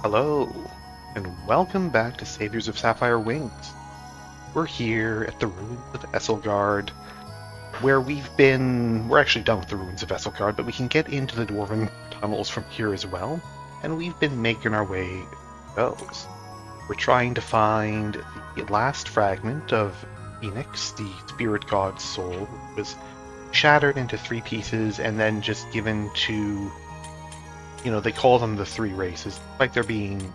Hello, and welcome back to Saviors of Sapphire Wings. We're here at the ruins of Esselgard, where we're actually done with the ruins of Esselgard, but we can get into the Dwarven tunnels from here as well, and we've been making our way those. We're trying to find the last fragment of Phoenix, the spirit god's soul, which was shattered into 3 pieces and then just given to, they call them the 3 races, like they're being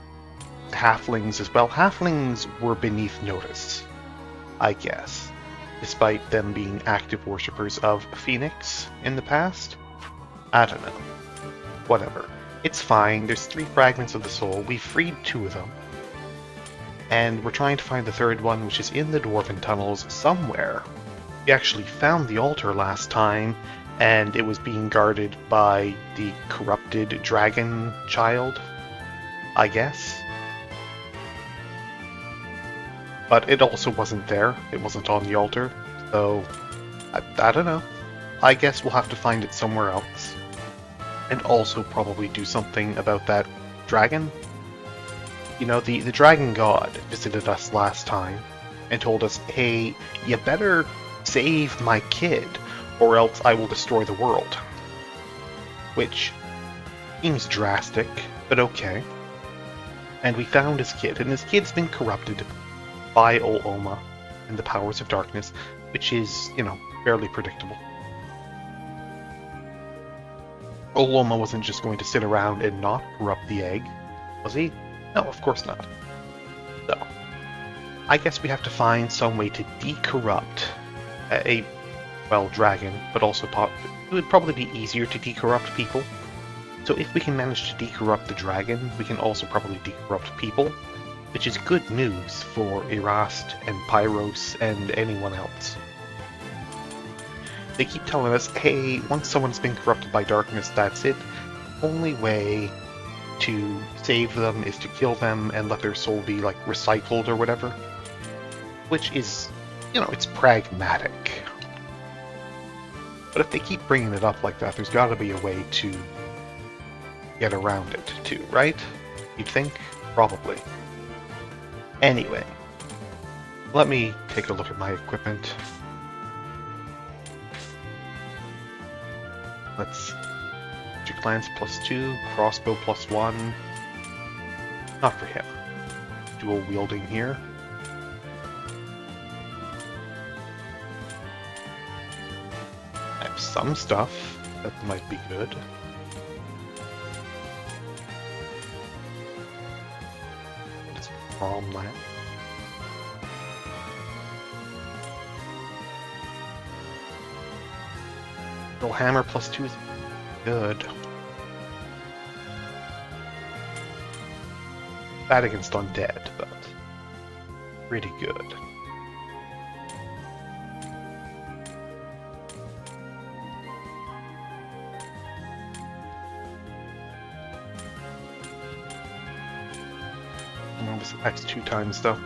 halflings as well. Halflings were beneath notice, I guess, despite them being active worshippers of Phoenix in the past. I don't know. Whatever. It's fine. There's 3 fragments of the soul. We freed 2 of them. And we're trying to find the 3rd one, which is in the Dwarven tunnels somewhere. We actually found the altar last time, and it was being guarded by the corrupted dragon child, I guess. But it also wasn't there. It wasn't on the altar. So, I don't know. I guess we'll have to find it somewhere else. And also probably do something about that dragon. The dragon god visited us last time and told us, hey, you better save my kid, or else I will destroy the world. Which seems drastic, but okay. And we found his kid, and his kid's been corrupted by Oloma and the powers of darkness, which is, fairly predictable. Oloma wasn't just going to sit around and not corrupt the egg, was he? No, of course not. So, I guess we have to find some way to decorrupt a dragon, but also it would probably be easier to decorrupt people. So if we can manage to decorrupt the dragon, we can also probably decorrupt people, which is good news for Erast and Pyros and anyone else. They keep telling us, hey, once someone's been corrupted by darkness, that's it. The only way to save them is to kill them and let their soul be, recycled or whatever. Which is, it's pragmatic. But if they keep bringing it up like that, there's gotta be a way to get around it, too, right? You'd think? Probably. Anyway, let me take a look at my equipment. Let's magic lance +2, crossbow +1. Not for him. Dual wielding here. I have some stuff that might be good. It's palm lamp. Little hammer +2 is good. Bad against undead, but pretty good. This attacks 2 times though.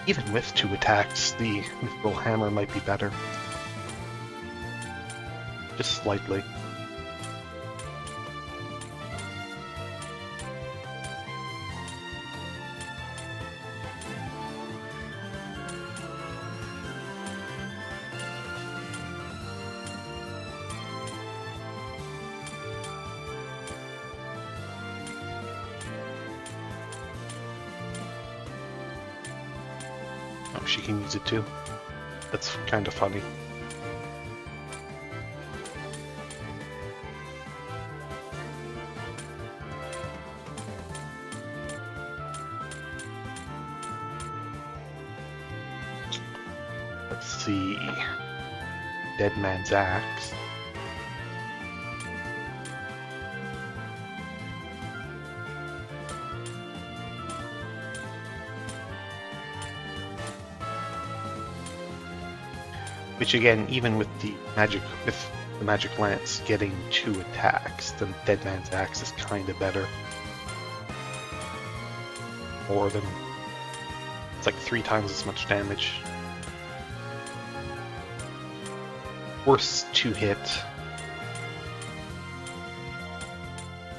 Even with 2 attacks, the Mythril hammer might be better. Just slightly. Oh, she can use it too. That's kind of funny. Let's see. Dead Man's Axe. Which again, even with the magic lance getting 2 attacks, the Dead Man's Axe is kinda better. More than it's like 3 times as much damage. Worse to hit.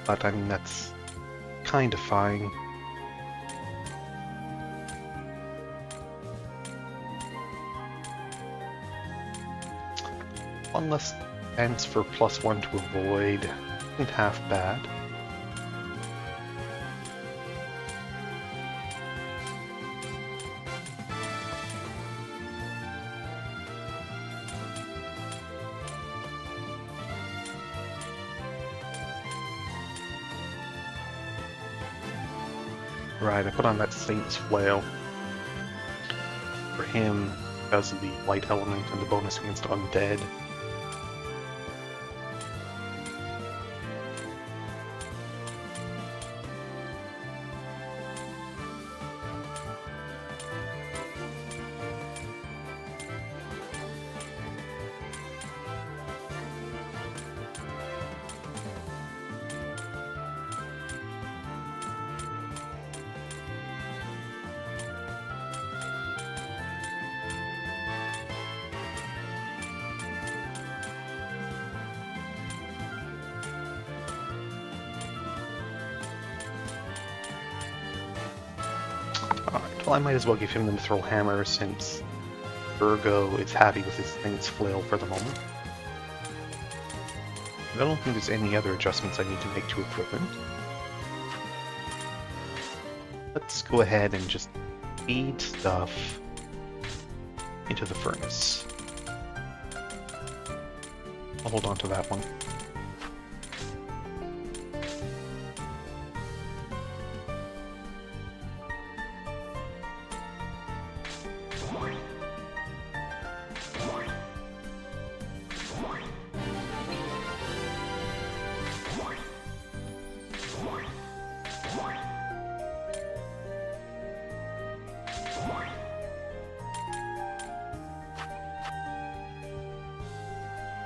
But I mean, that's kind of fine. One less defense for +1 to avoid. Isn't half bad. Right, I put on that Saint's Flail. For him, because of the light element and the bonus against undead. Alright, well I might as well give him the Mythril Hammer since Virgo is happy with his Saint's Flail for the moment. I don't think there's any other adjustments I need to make to equipment. Let's go ahead and just feed stuff into the furnace. I'll hold on to that one.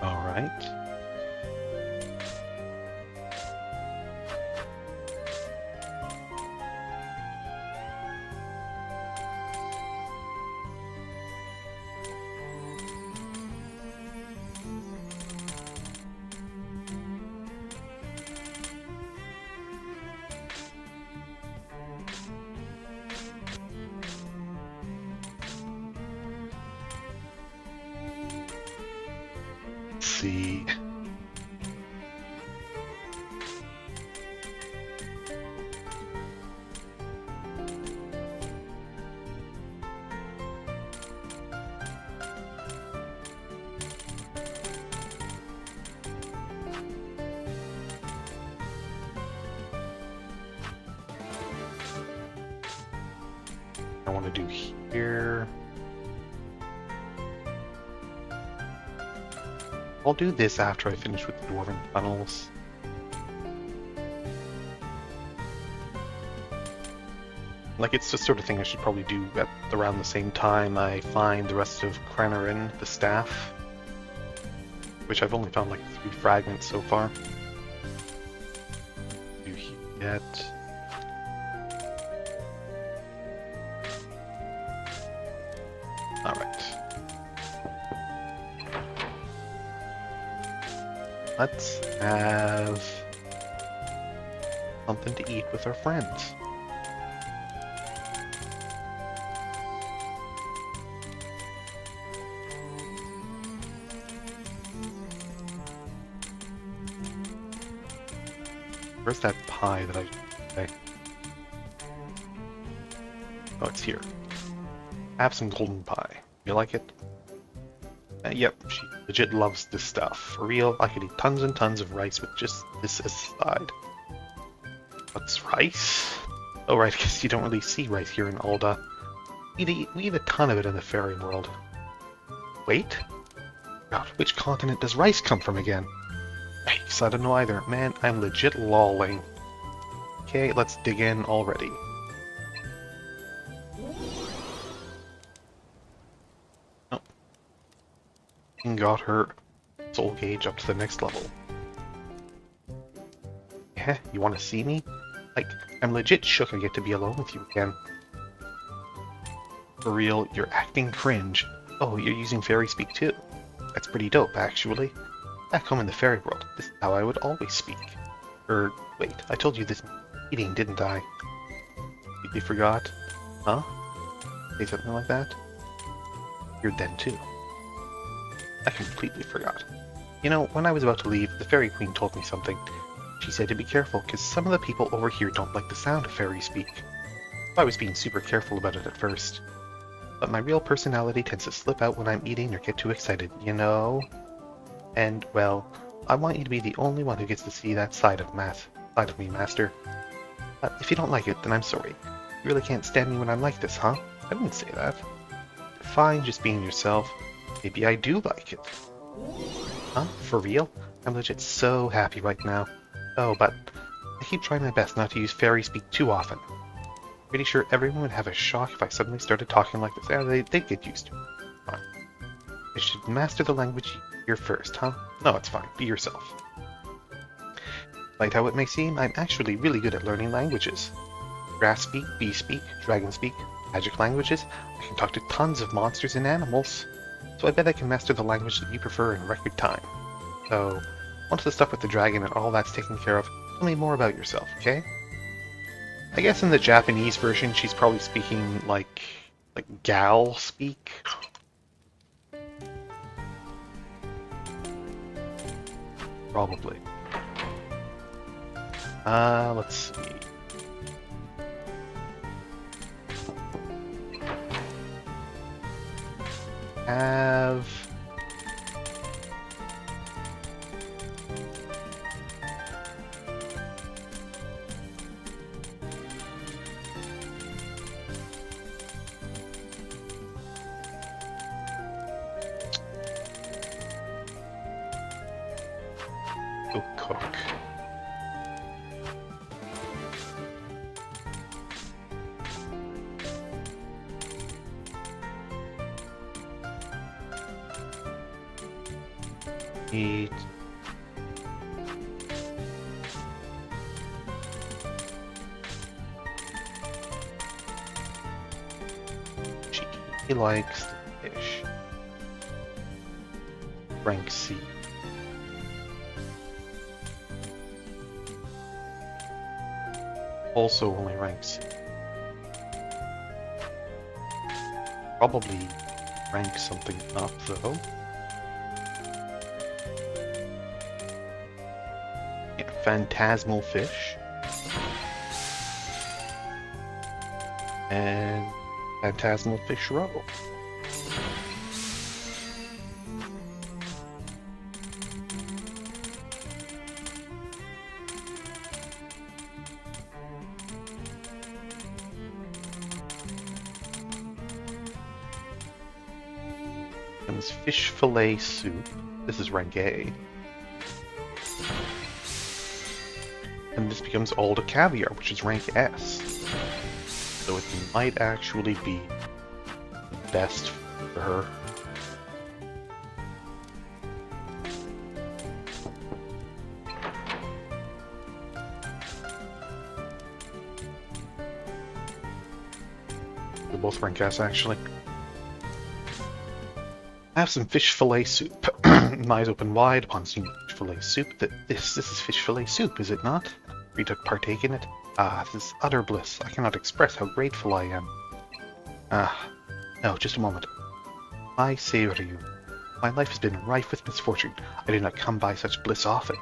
Alright. See. I want to do here. I'll do this after I finish with the Dwarven tunnels. Like, it's the sort of thing I should probably do at around the same time I find the rest of Cran, the staff. Which I've only found like 3 fragments so far. Do he get... Alright. Let's have something to eat with our friends. Where's that pie that I... Okay. Oh, it's here. Have some golden pie. You like it? Yep, she legit loves this stuff. For real, I could eat tons and tons of rice with just this aside. What's rice? Oh right, because you don't really see rice here in Alda. We eat a ton of it in the fairy world. Wait? God, which continent does rice come from again? Yikes, I don't know either. Man, I'm legit lolling. Okay, let's dig in already. And got her soul gauge up to the next level. Heh, you want to see me? Like, I'm legit shook I get to be alone with you again. For real, you're acting cringe. Oh, you're using fairy speak too. That's pretty dope, actually. Back home in the fairy world, this is how I would always speak. Wait, I told you this eating, didn't I? Completely forgot. Huh? Say something like that? You're dead too. I completely forgot. You know, when I was about to leave, the Fairy Queen told me something. She said to be careful, because some of the people over here don't like the sound of fairies speak. I was being super careful about it at first. But my real personality tends to slip out when I'm eating or get too excited, you know? And, well, I want you to be the only one who gets to see that side of me, Master. But if you don't like it, then I'm sorry. You really can't stand me when I'm like this, huh? I didn't say that. You're fine just being yourself. Maybe I do like it. Huh? For real? I'm legit so happy right now. Oh, but I keep trying my best not to use fairy speak too often. Pretty sure everyone would have a shock if I suddenly started talking like this. Yeah, they'd get used to it. Fine. I should master the language here first, huh? No, it's fine. Be yourself. Like how it may seem, I'm actually really good at learning languages. Grass speak, bee speak, dragon speak, magic languages. I can talk to tons of monsters and animals. So I bet I can master the language that you prefer in record time. So, once the stuff with the dragon and all that's taken care of, tell me more about yourself, okay? I guess in the Japanese version, she's probably speaking like gal speak. Probably. Let's see. Have... Go cook. Eat. She likes the fish. Rank C. Also only rank C. Probably rank something up though. Yeah, phantasmal fish. And phantasmal fish roe. Fish fillet soup. This is rank A. And this becomes all to caviar, which is rank S. So it might actually be best for her. They're both rank S, actually. I have some fish fillet soup. My eyes open wide upon seeing fish fillet soup. This is fish fillet soup, is it not? Free to partake in it? Ah, this is utter bliss. I cannot express how grateful I am. No, just a moment. I savor you. My life has been rife with misfortune. I do not come by such bliss often.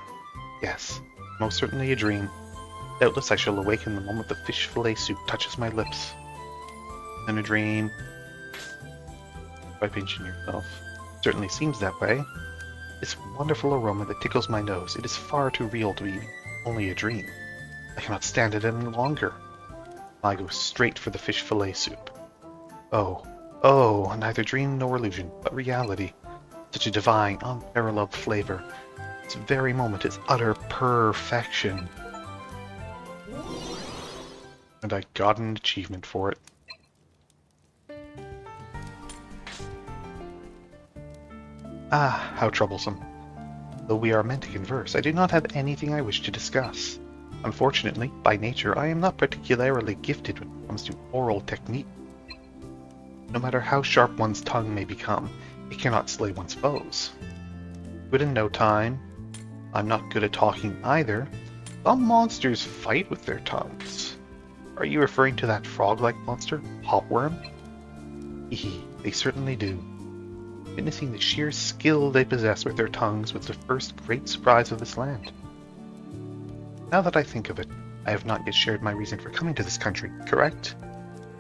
Yes, most certainly a dream. Doubtless I shall awaken the moment the fish fillet soup touches my lips. Then a dream. By pinching yourself. Certainly seems that way. This wonderful aroma that tickles my nose, it is far too real to be only a dream. I cannot stand it any longer. I go straight for the fish fillet soup. Oh, neither dream nor illusion, but reality. Such a divine, unparalleled flavor. This very moment is utter perfection. And I got an achievement for it. Ah, how troublesome. Though we are meant to converse, I do not have anything I wish to discuss. Unfortunately, by nature, I am not particularly gifted when it comes to oral technique. No matter how sharp one's tongue may become, it cannot slay one's foes. Good in no time. I'm not good at talking either, Some monsters fight with their tongues. Are you referring to that frog-like monster, Hopworm? Hehe, they certainly do. Witnessing the sheer skill they possess with their tongues was the first great surprise of this land. Now that I think of it, I have not yet shared my reason for coming to this country, correct?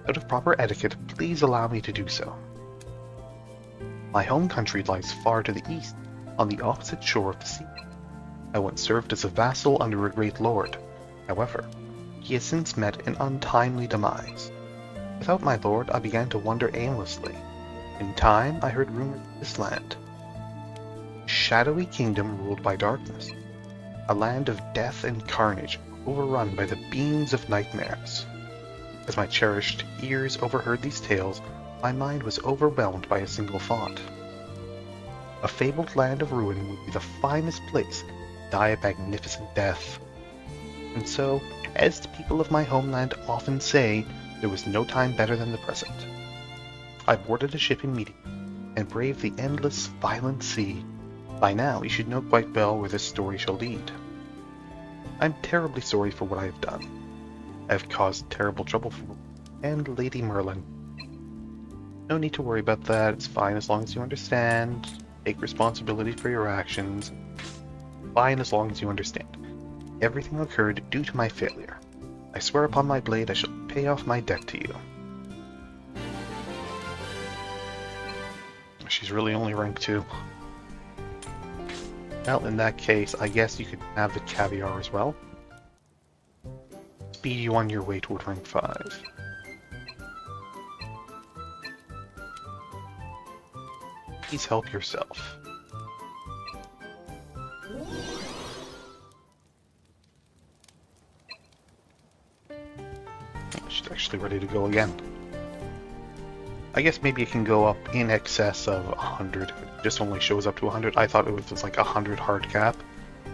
Out of proper etiquette, please allow me to do so. My home country lies far to the east, on the opposite shore of the sea. I once served as a vassal under a great lord. However, he has since met an untimely demise. Without my lord, I began to wander aimlessly. In time, I heard rumors of this land. A shadowy kingdom ruled by darkness. A land of death and carnage, overrun by the beams of nightmares. As my cherished ears overheard these tales, my mind was overwhelmed by a single thought. A fabled land of ruin would be the finest place to die a magnificent death. And so, as the people of my homeland often say, there was no time better than the present. I boarded a ship immediately, and braved the endless, violent sea. By now, you should know quite well where this story shall lead. I'm terribly sorry for what I have done. I have caused terrible trouble for you and Lady Merlin. No need to worry about that, it's fine as long as you understand. Take responsibility for your actions. Fine as long as you understand. Everything occurred due to my failure. I swear upon my blade I shall pay off my debt to you. She's really only rank 2. Well, in that case, I guess you could have the caviar as well. Speed you on your way toward rank 5. Please help yourself. She's actually ready to go again. I guess maybe it can go up in excess of 100. It just only shows up to 100. I thought it was just like 100 hard cap.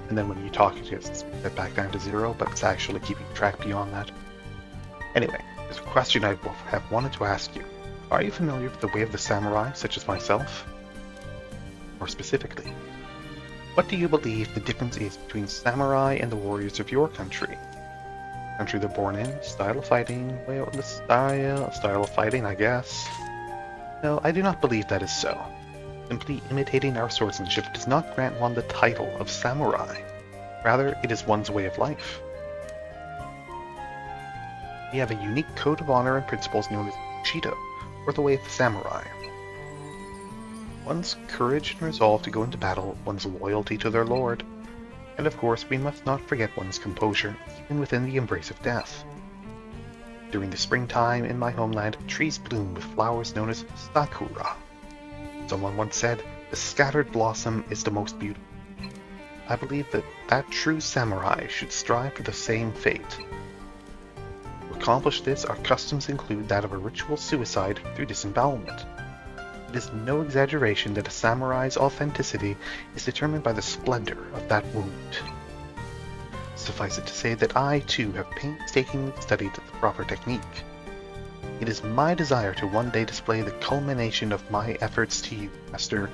And then when you talk, it gets back down to 0, but it's actually keeping track beyond that. Anyway, there's a question I have wanted to ask you. Are you familiar with the way of the samurai, such as myself? More specifically, what do you believe the difference is between samurai and the warriors of your country? Country they're born in, style of fighting, well, the style of fighting, I guess. No, I do not believe that is so. Simply imitating our swordsmanship does not grant one the title of samurai. Rather, it is one's way of life. We have a unique code of honor and principles known as Bushido, or the way of the samurai. One's courage and resolve to go into battle, one's loyalty to their lord. And of course, we must not forget one's composure, even within the embrace of death. During the springtime in my homeland, trees bloom with flowers known as sakura. Someone once said, the scattered blossom is the most beautiful. I believe that true samurai should strive for the same fate. To accomplish this, our customs include that of a ritual suicide through disembowelment. It is no exaggeration that a samurai's authenticity is determined by the splendor of that wound. Suffice it to say that I, too, have painstakingly studied the proper technique. It is my desire to one day display the culmination of my efforts to you, Master.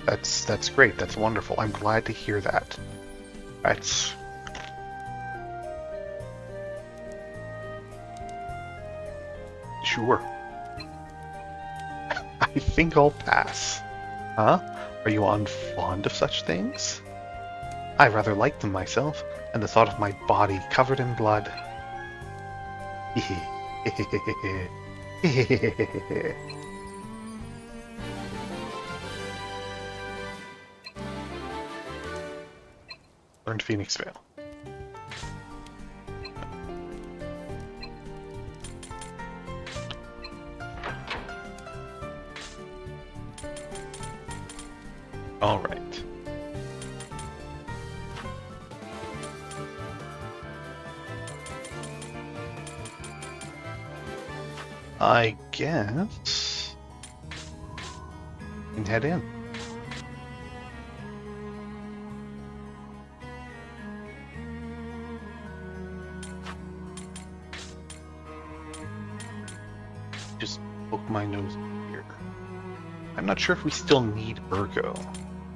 That's great, that's wonderful. I'm glad to hear that. That's... Sure. I think I'll pass. Huh? Are you unfond of such things? I rather like them myself, and the thought of my body covered in blood. Learned Phoenix Veil. All right. I guess we can head in. Just poke my nose here. I'm not sure if we still need Ergo,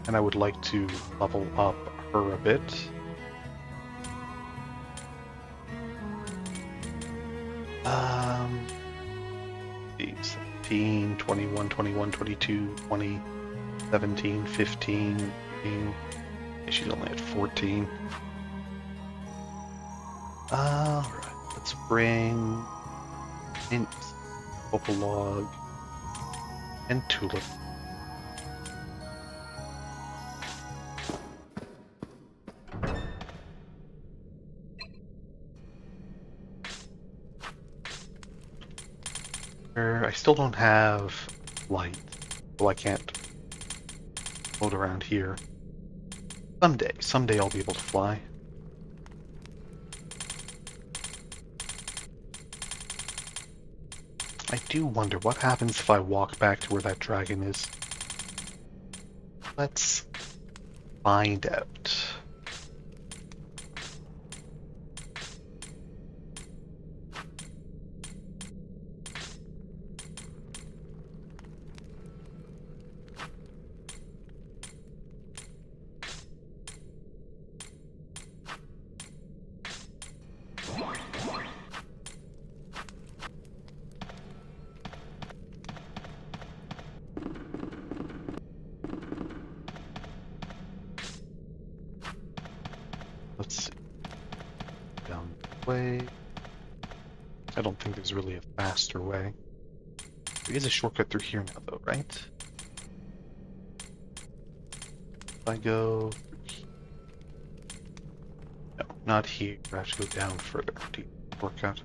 and I would like to level up her a bit. Um, 17, 21, 21, 22, 20, 17, 15, 15. She's only at 14. Alright, let's bring Mint, Opal Log, and Tulip. I still don't have light, so I can't float around here. Someday I'll be able to fly. I do wonder what happens if I walk back to where that dragon is. Let's find out. Let's see. Down the way. I don't think there's really a faster way. There is a shortcut through here now, though, right? If I go through here. No, not here. I have to go down further to get the shortcut.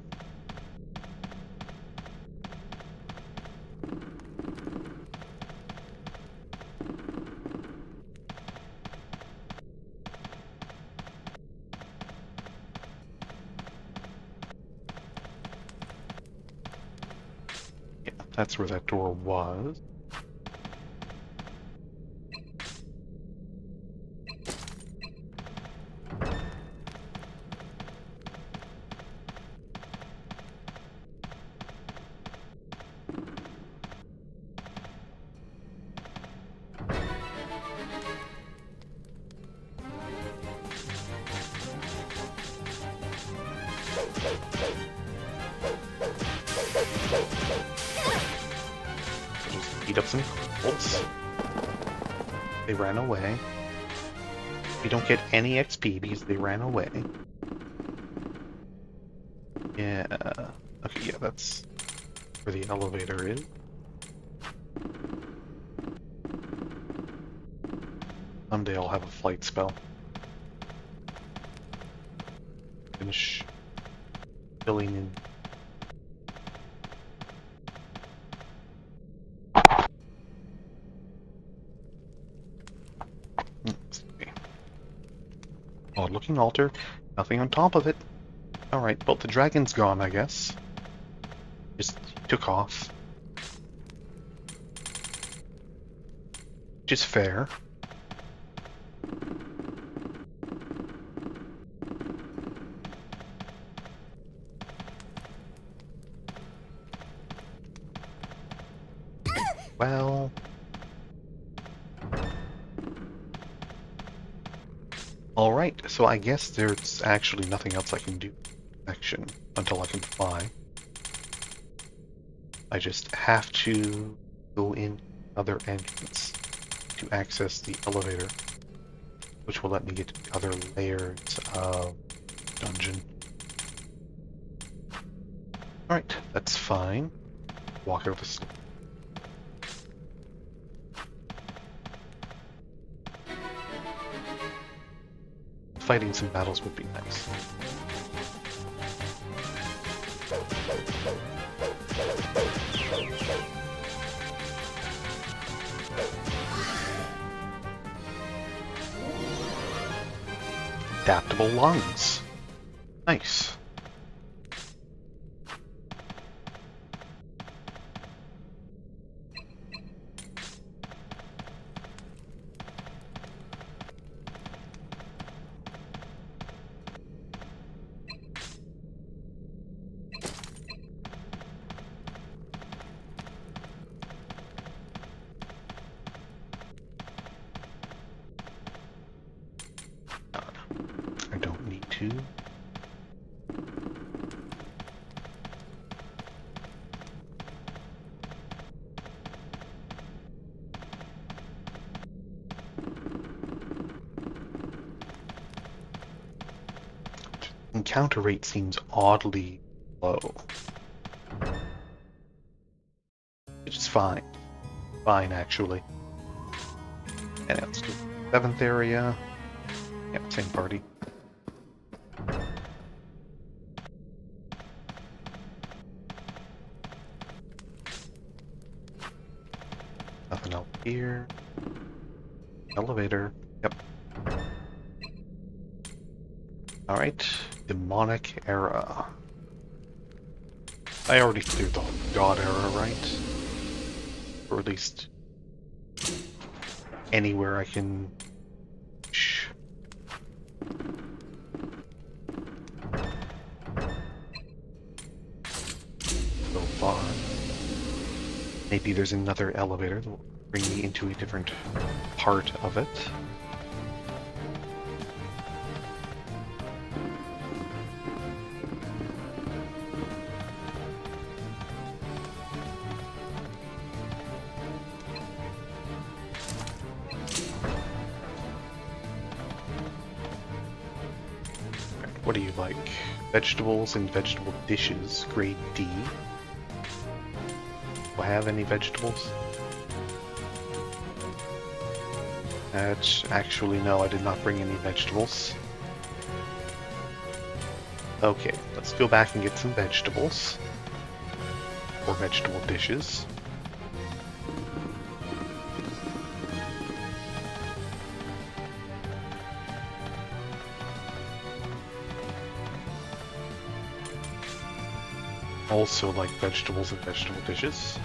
That's where that door was. Eat up some bolts. They ran away. We don't get any XP because they ran away. Yeah. Okay, yeah, that's where the elevator is. Someday I'll have a flight spell. Finish filling in. Odd looking altar, nothing on top of it. Alright, well the dragon's gone, I guess. Just took off. Which is fair. Well... Alright, so I guess there's actually nothing else I can do action until I can fly. I just have to go in other entrance to access the elevator, which will let me get to the other layers of dungeon. Alright, that's fine. Walk over the stairs. Fighting some battles would be nice. Adaptable lungs. Nice. encounter rate seems oddly low. Which is fine. Fine, actually. And let's do 7th area. Yep, same party. Nothing else here. Elevator. Yep. Alright. Demonic era. I already cleared the God era, right? Or at least anywhere I can. Shh. So far. Maybe there's another elevator that will bring me into a different part of it. What do you like? Vegetables and vegetable dishes, grade D. Do I have any vegetables? Actually, no, I did not bring any vegetables. Okay, let's go back and get some vegetables. Or vegetable dishes. Also like vegetables and vegetable dishes.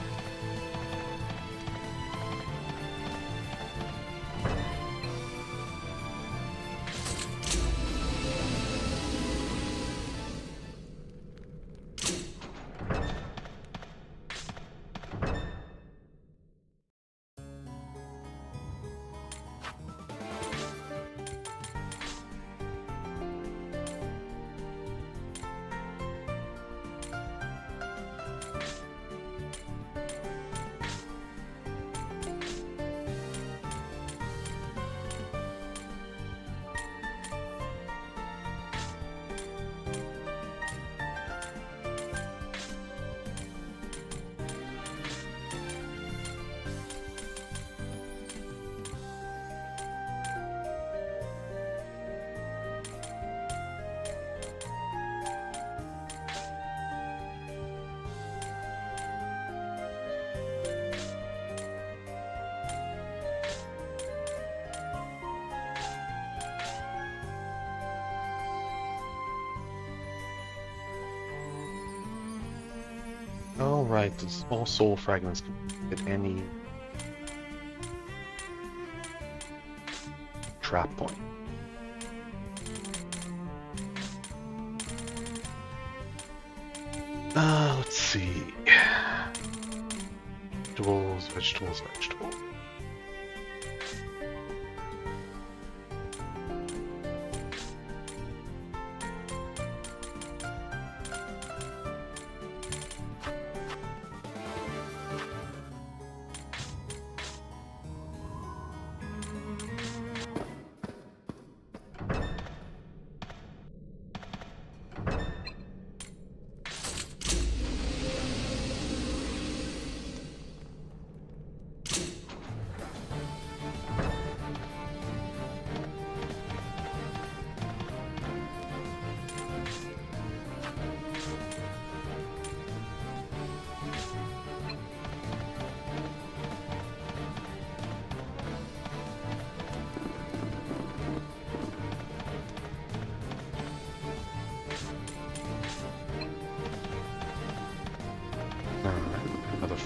Alright, the small soul fragments can hit any trap point. Let's see. Vegetables, vegetables, vegetables.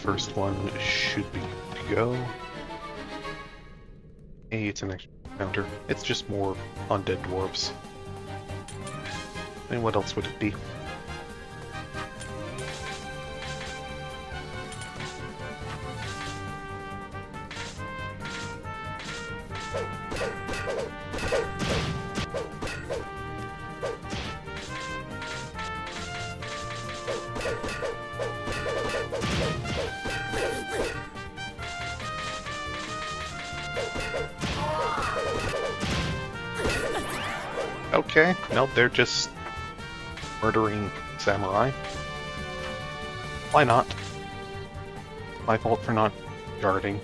First one should be good to go. Hey, it's an extra counter. It's just more undead dwarves. And what else would it be? Okay, no, they're just murdering samurai. Why not? My fault for not guarding.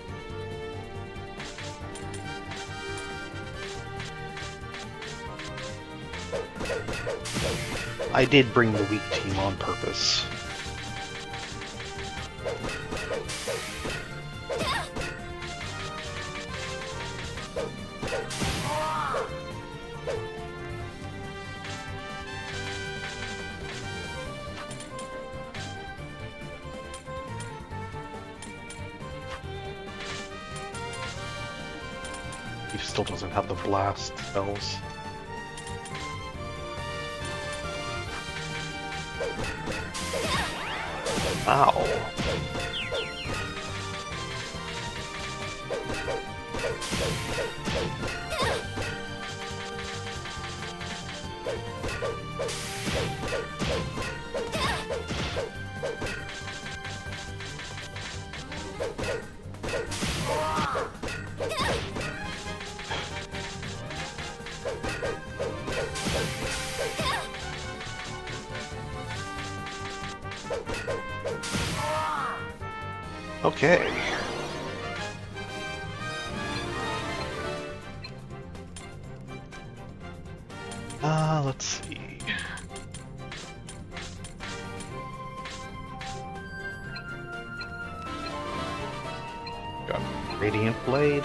I did bring the weak team on purpose. He still doesn't have the blast spells. Ow. Okay. Let's see. Got Radiant Blade.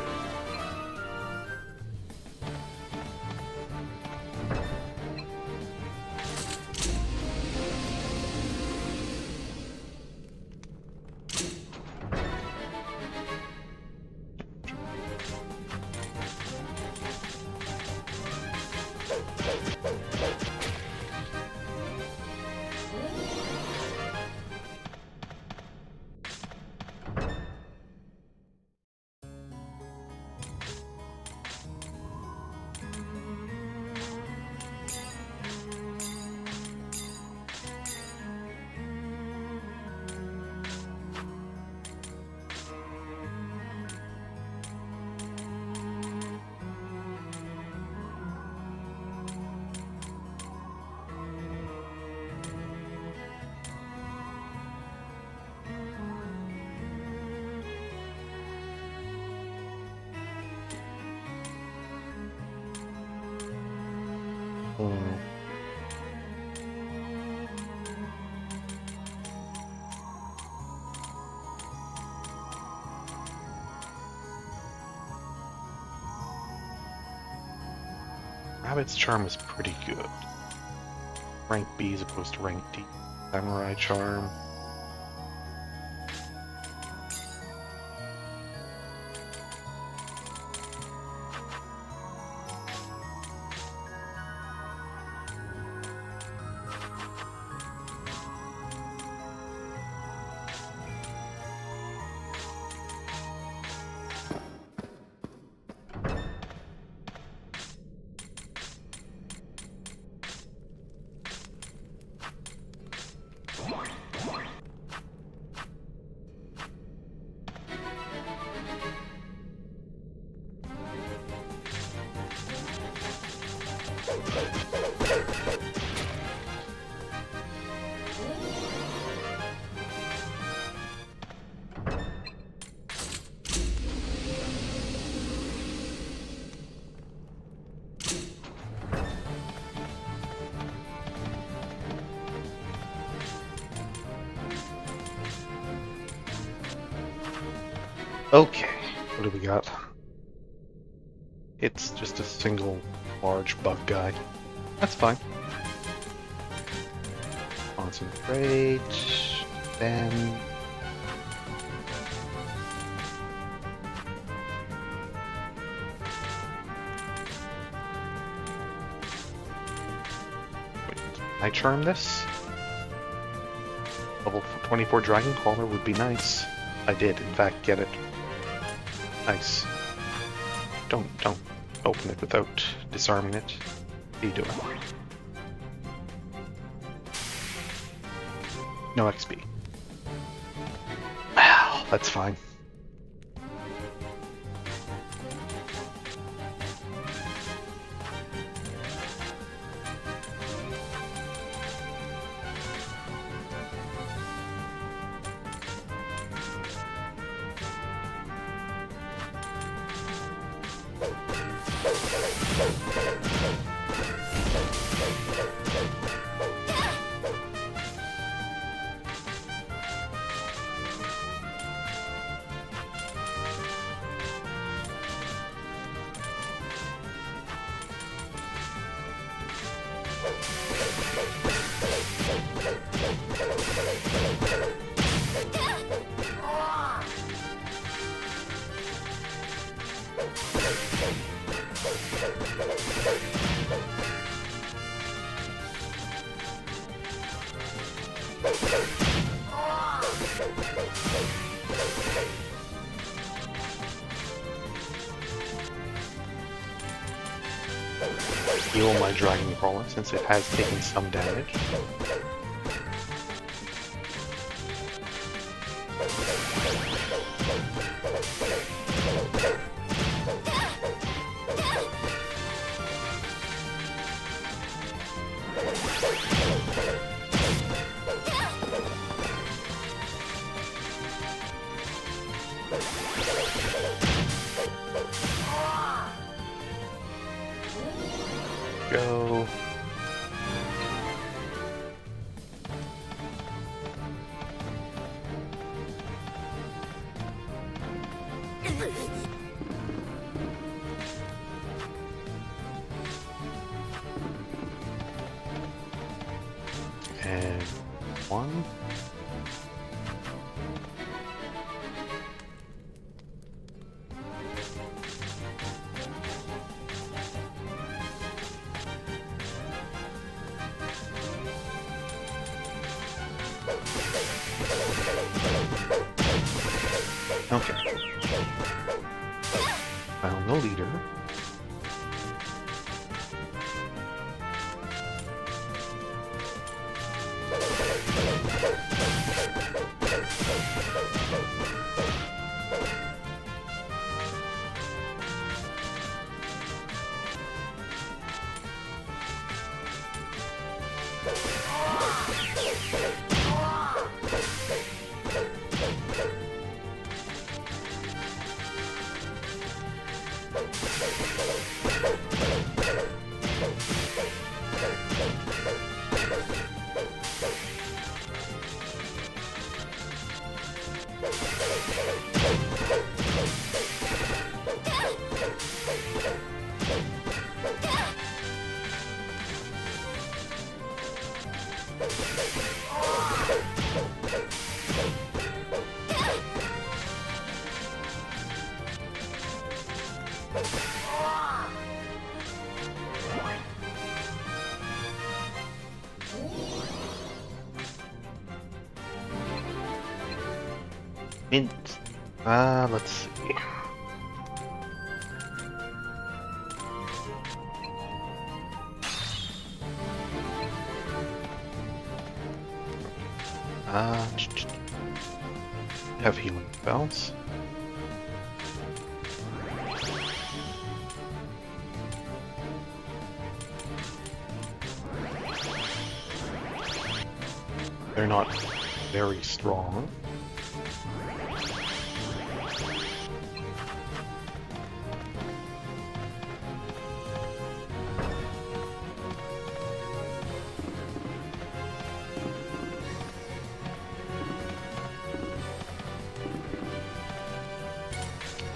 Rabbit's Charm is pretty good. Rank B as opposed to rank D. Samurai Charm. Okay, what do we got? It's just a single large bug guy. That's fine. Concentrate, then... Wait, can I charm this? Level 24 Dragon Caller would be nice. I did, in fact, get it. Nice. Don't open it without disarming it. What are you doing? No XP. Well, that's fine. Heal my dragon crawler since it has taken some damage. Go. And one. Okay. Found the leader. Mint. Let's see. Have healing spells. They're not very strong.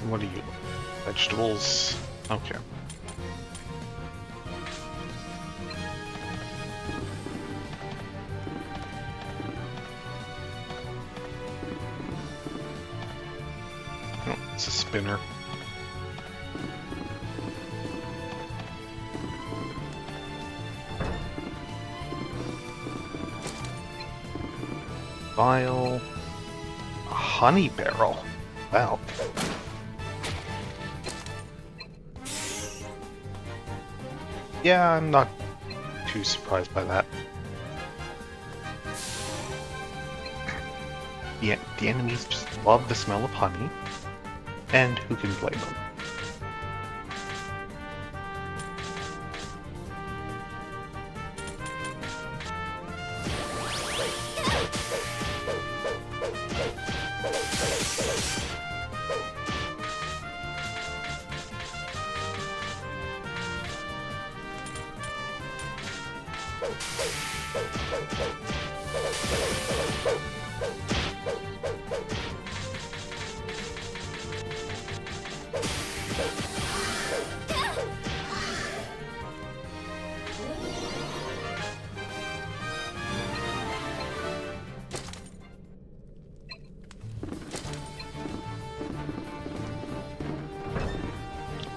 What are you? Vegetables? Okay. Oh, it's a spinner. Vial. A honey barrel. Wow. Yeah, I'm not too surprised by that. Yeah, the enemies just love the smell of honey, and who can blame them?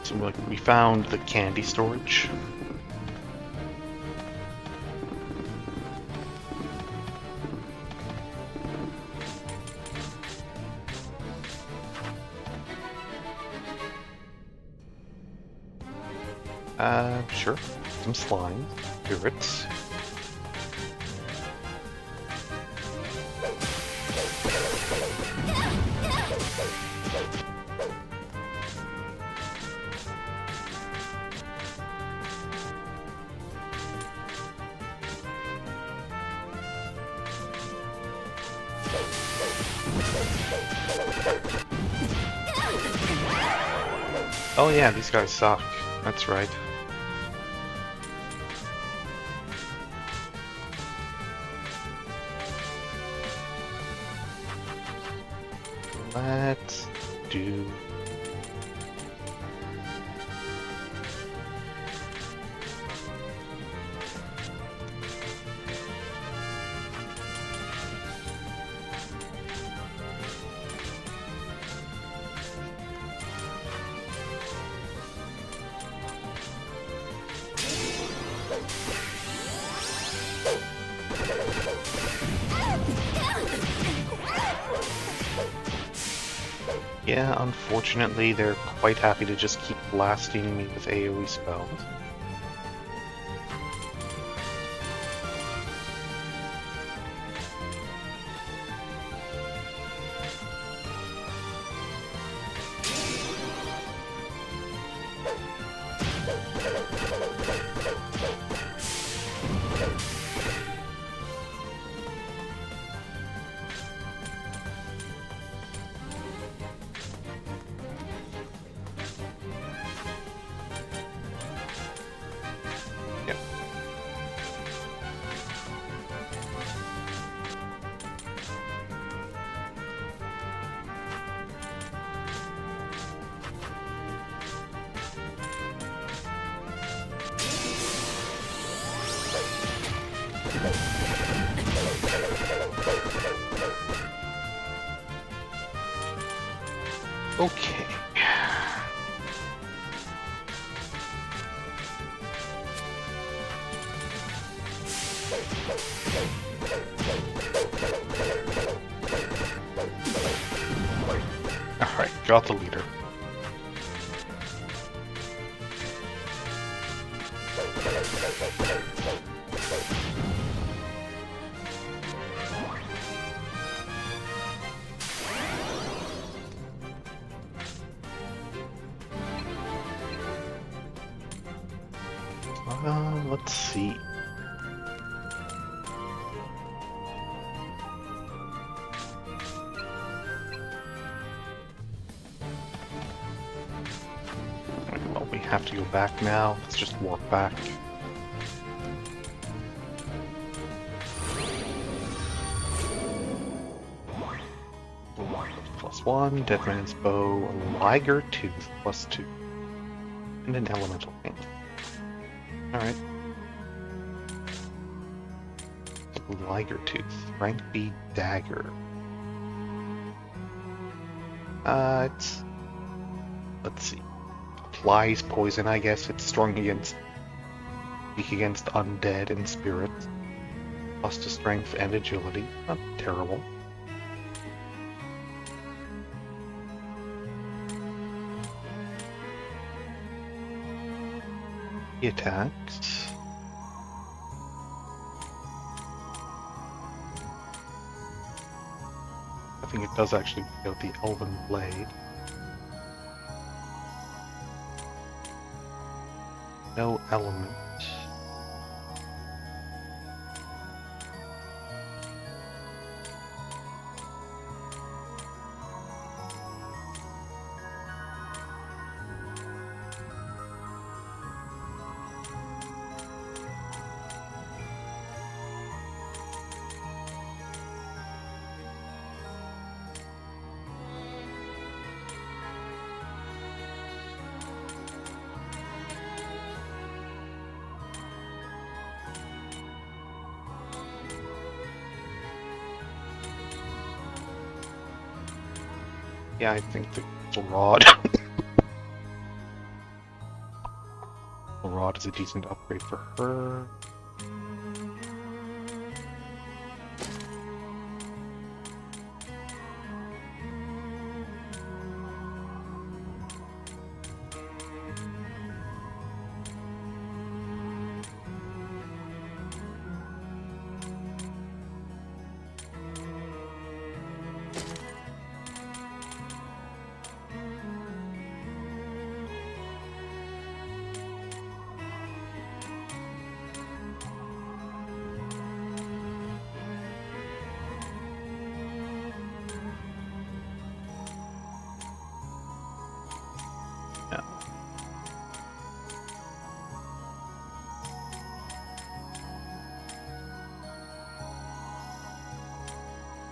So we found the candy storage. Sure. Some slime. Spirits. Oh yeah, these guys suck. That's right. Let's do... Yeah, unfortunately, they're quite happy to just keep blasting me with AoE spells. Okay. Alright, got the leader. Let's see. Well, we have to go back now. Let's just walk back. +1, Dead Man's Bow, a Liger Tooth +2, and an Elemental Paint. Alright. Liger Tooth, rank B dagger. It's... Let's see. Applies poison, I guess. It's strong against... weak against undead and spirits. Plus to strength and agility. Not terrible. He attacks. I think it does actually go the Elven Blade. No element. Yeah, I think the rod. The rod is a decent upgrade for her.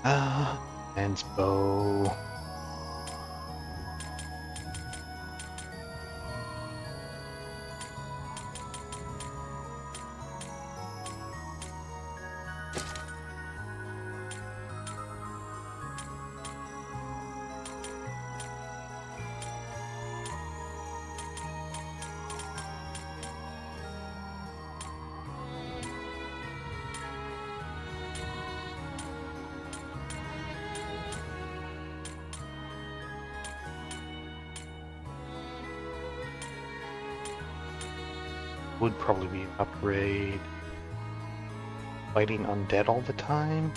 Man's bow. Would probably be an upgrade. Fighting undead all the time?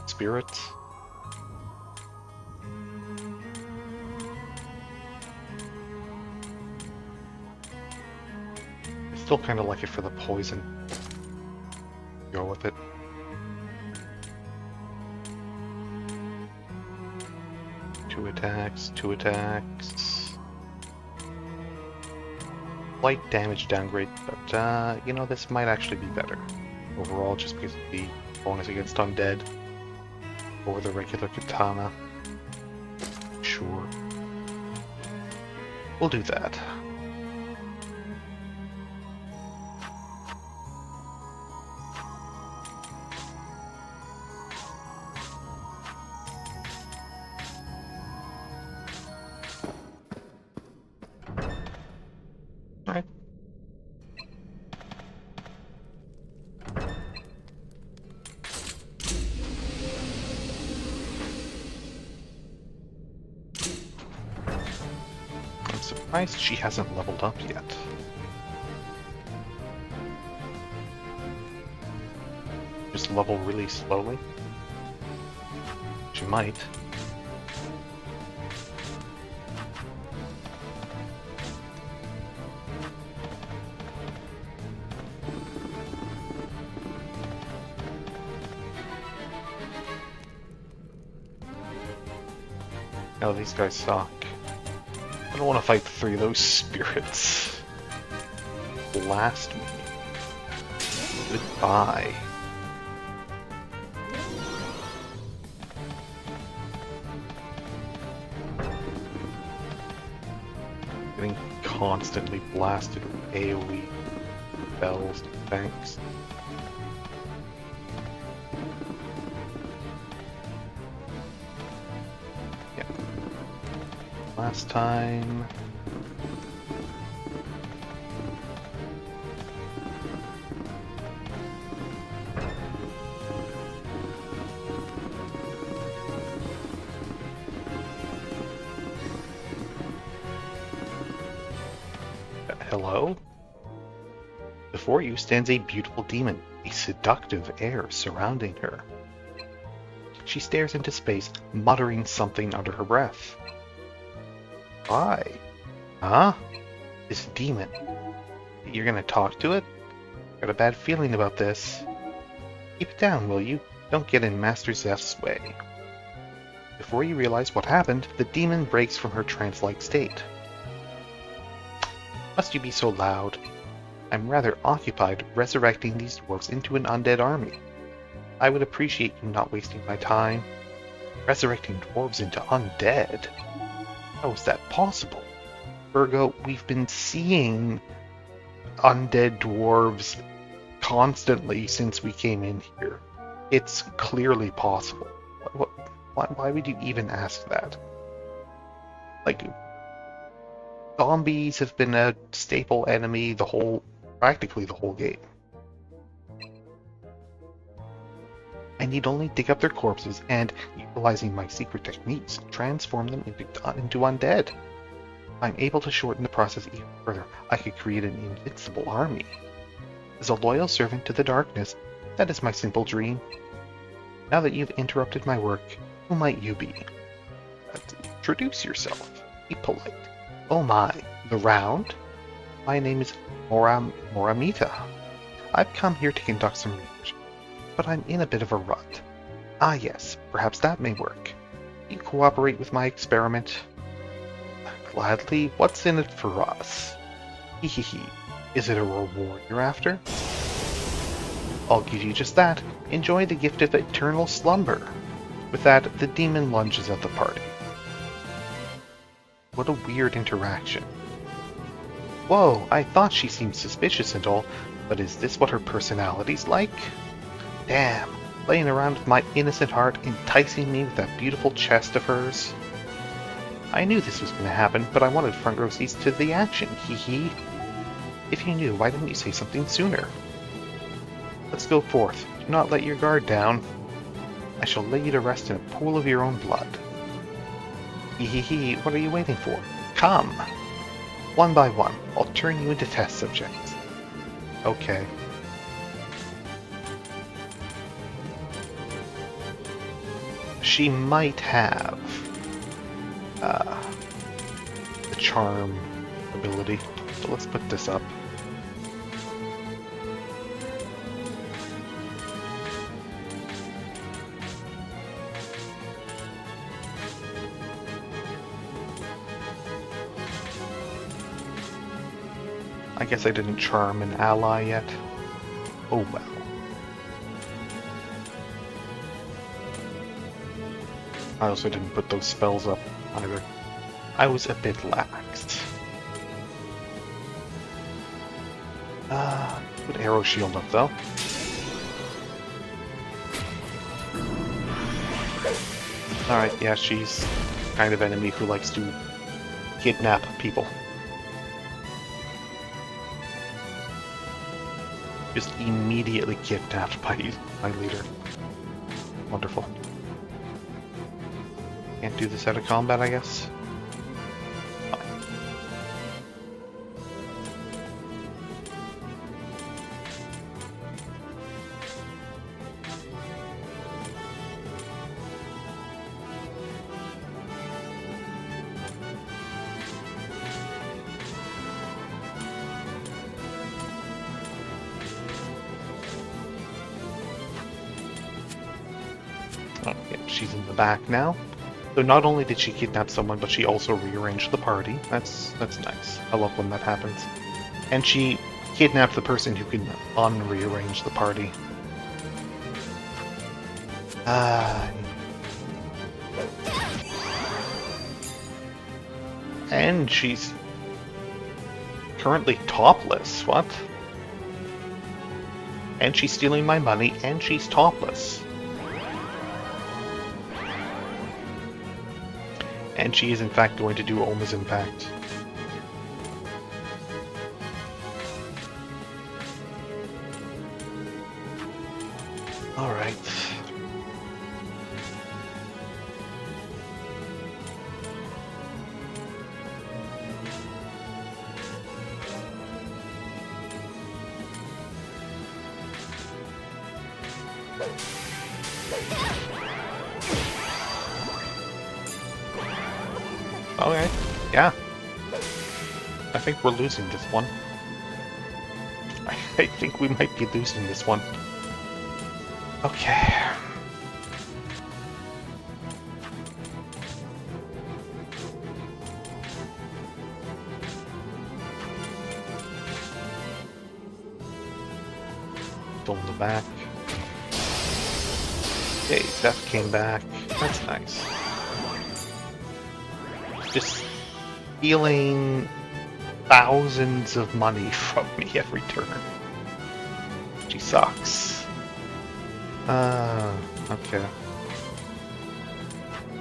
Spirits? I still kind of like it for the poison. Go with it. Two attacks. Light damage downgrade, but you know, this might actually be better overall just because of the bonus against undead over the regular katana. Sure. We'll do that. Alright. I'm surprised she hasn't leveled up yet. Just level really slowly? She might. Oh, these guys suck. I don't want to fight 3 of those spirits. Blast me. Goodbye. Getting constantly blasted with AoE bells. Thanks. Last time. Hello? Before you stands a beautiful demon, a seductive air surrounding her. She stares into space, muttering something under her breath. Why? Huh? This demon. You're gonna talk to it? Got a bad feeling about this. Keep it down, will you? Don't get in Master Zeph's way. Before you realize what happened, the demon breaks from her trance-like state. Must you be so loud? I'm rather occupied resurrecting these dwarves into an undead army. I would appreciate you not wasting my time. Resurrecting dwarves into undead? How is that possible? Virgo, we've been seeing undead dwarves constantly since we came in here. It's clearly possible. Why would you even ask that? Like, zombies have been a staple enemy practically the whole game. I need only dig up their corpses and, utilizing my secret techniques, transform them into undead. If I'm able to shorten the process even further, I could create an invincible army. As a loyal servant to the darkness, that is my simple dream. Now that you've interrupted my work, who might you be? Introduce yourself. Be polite. Oh my, the round? My name is Moramitta. I've come here to conduct some research, but I'm in a bit of a rut. Ah yes, perhaps that may work. You cooperate with my experiment? Gladly, what's in it for us? Hehehe, is it a reward you're after? I'll give you just that. Enjoy the gift of eternal slumber. With that, the demon lunges at the party. What a weird interaction. Whoa, I thought she seemed suspicious and all, but is this what her personality's like? Damn, playing around with my innocent heart, enticing me with that beautiful chest of hers. I knew this was going to happen, but I wanted front row seats to the action, hee hee. If you knew, why didn't you say something sooner? Let's go forth. Do not let your guard down. I shall lay you to rest in a pool of your own blood. Hee hee hee, what are you waiting for? Come! One by one, I'll turn you into test subjects. Okay. She might have the charm ability, so let's put this up. I guess I didn't charm an ally yet. Oh well. I also didn't put those spells up either. I was a bit laxed. Put arrow shield up though. Alright, yeah, she's kind of enemy who likes to kidnap people. Just immediately kidnapped by my leader. Wonderful. Can't do this out of combat, I guess. Fine. Oh, yeah, she's in the back now. So not only did she kidnap someone, but she also rearranged the party. That's nice. I love when that happens. And she kidnapped the person who can unrearrange the party. And she's currently topless. What? And she's stealing my money, and she's topless. And she is in fact going to do Oma's Impact. Alright. Okay, yeah. I think we're losing this one. I think we might be losing this one. Okay. Still in the back. Okay, Seth came back. That's nice. Just stealing thousands of money from me every turn. She sucks. Okay.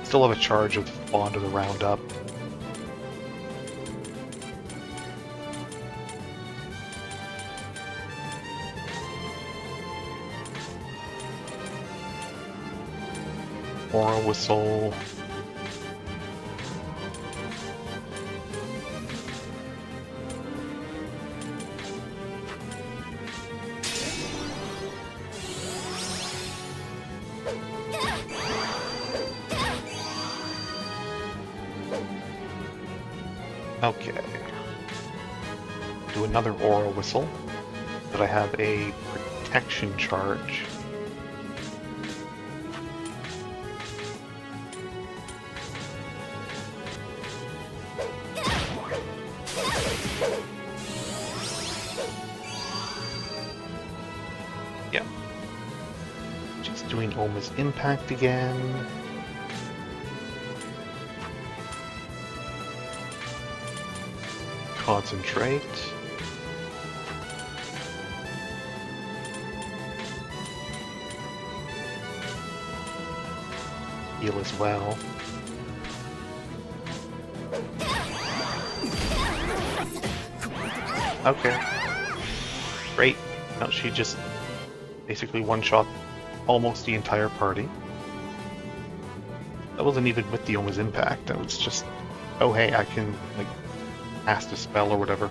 Still have a charge of the Bond of the Roundup. Aura Whistle. Okay. Do another Aura Whistle, but I have a protection charge. Yeah. Just doing Oma's impact again. Concentrate. Heal as well. Okay. Great. Now she just basically one-shot almost the entire party. That wasn't even with the Oma's impact. That was just, oh hey, I can like cast a spell or whatever.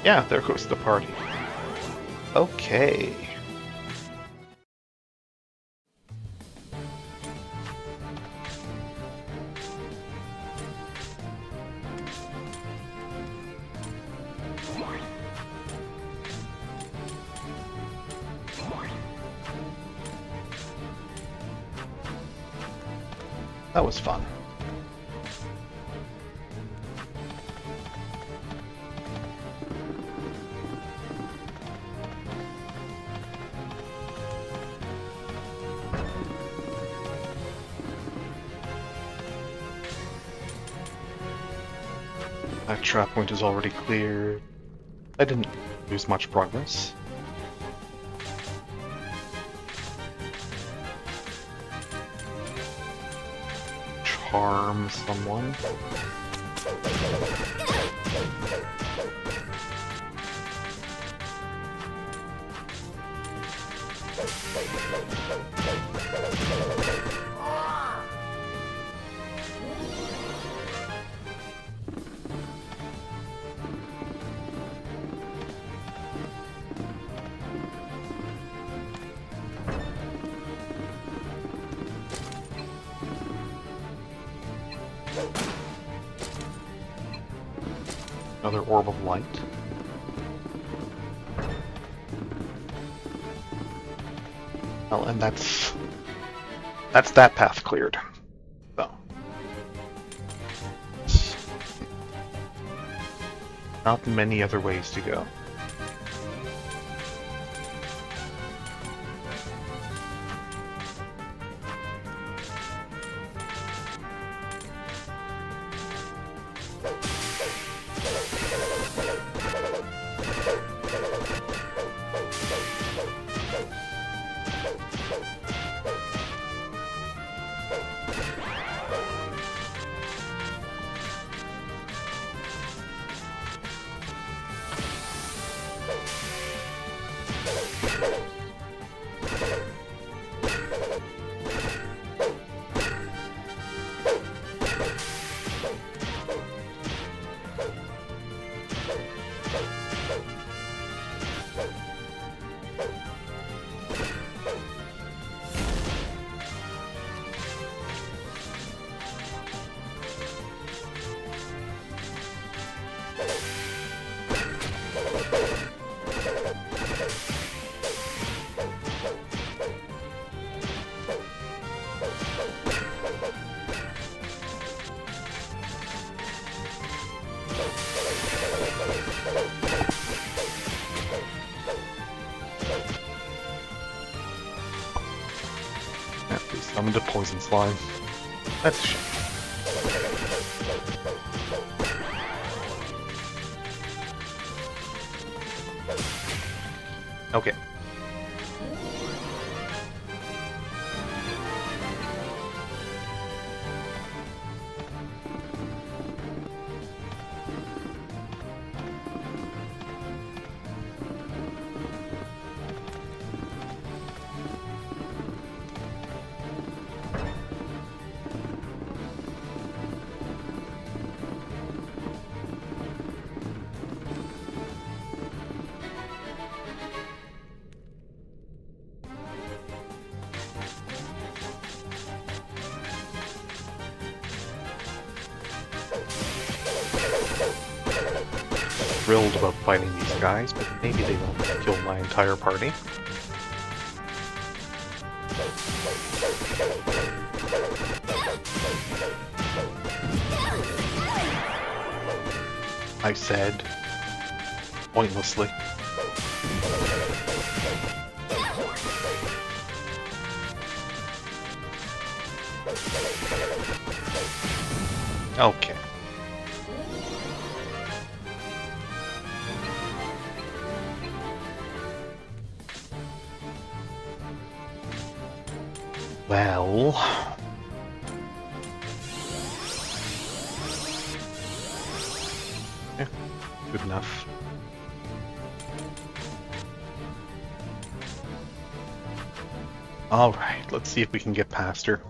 Yeah, there goes the party. Okay. That was fun. That trap point is already cleared. I didn't lose much progress. Charm someone. Another orb of light. Well, and that's that path cleared. So not many other ways to go. Summoned a poison slime. That's a shame. Okay. Thrilled about fighting these guys, but maybe they won't kill my entire party. I said. Pointlessly. Okay. Well... yeah, good enough. Alright, let's see if we can get past her.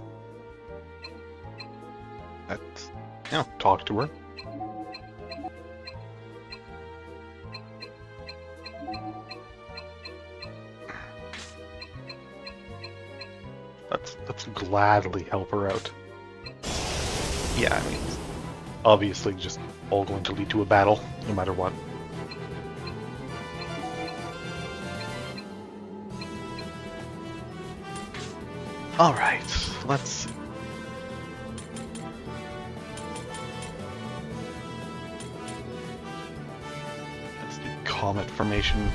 Let's, talk to her. Let's gladly help her out. Yeah, I mean, it's obviously just all going to lead to a battle, no matter what. Alright, let's see. Let's do Comet Formation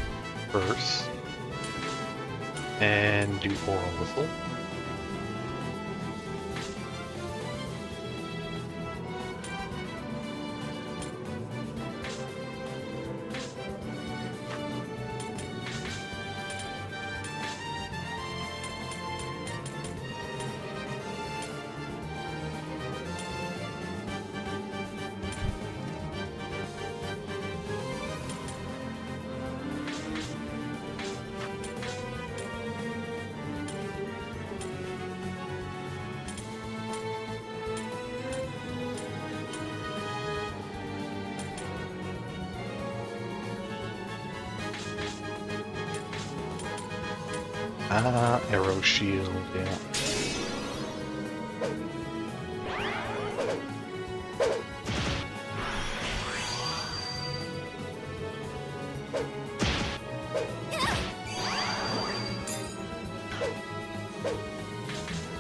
first. And do Oral Whistle. Arrow shield, yeah.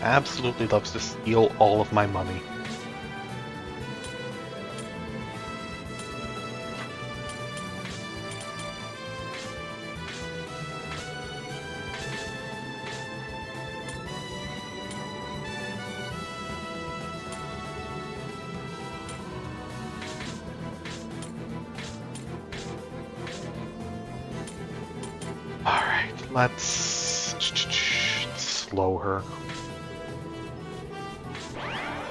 Absolutely loves to steal all of my money. Let's slow her.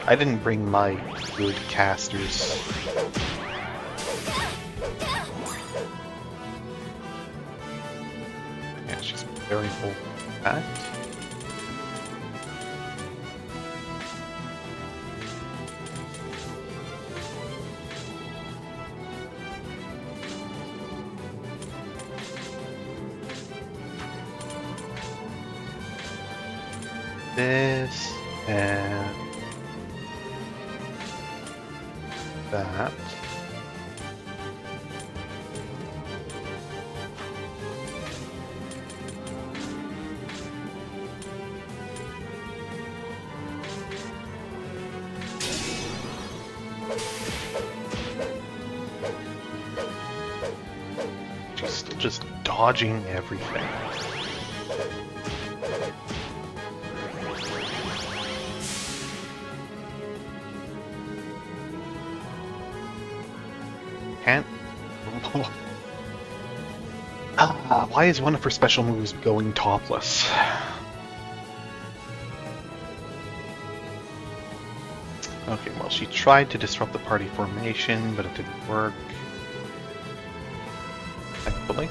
I didn't bring my good casters. Yeah, she's very full back. This and that. She's still just dodging everything. Can't. Why is one of her special moves going topless? Okay, well, she tried to disrupt the party formation, but it didn't work. Thankfully.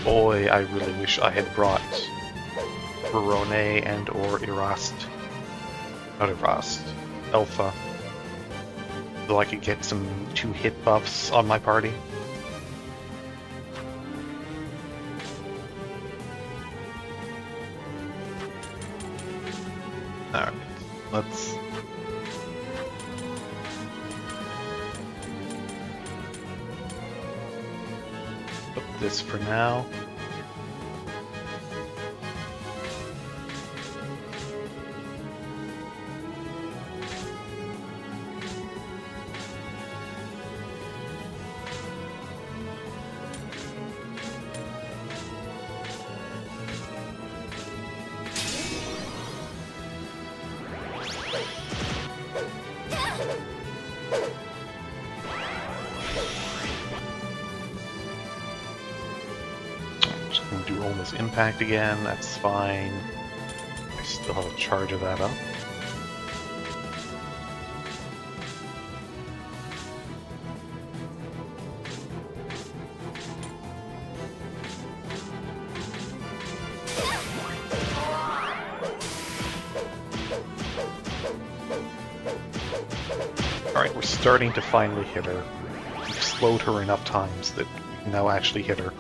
Boy, I really wish I had brought Verone and or Erast. Not Erast. Alpha. So I could get some 2-hit buffs on my party. Alright, let's... put this for now. Do almost impact again, that's fine. I still have a charge of that up. Alright, we're starting to finally hit her. We've slowed her enough times that we can now actually hit her.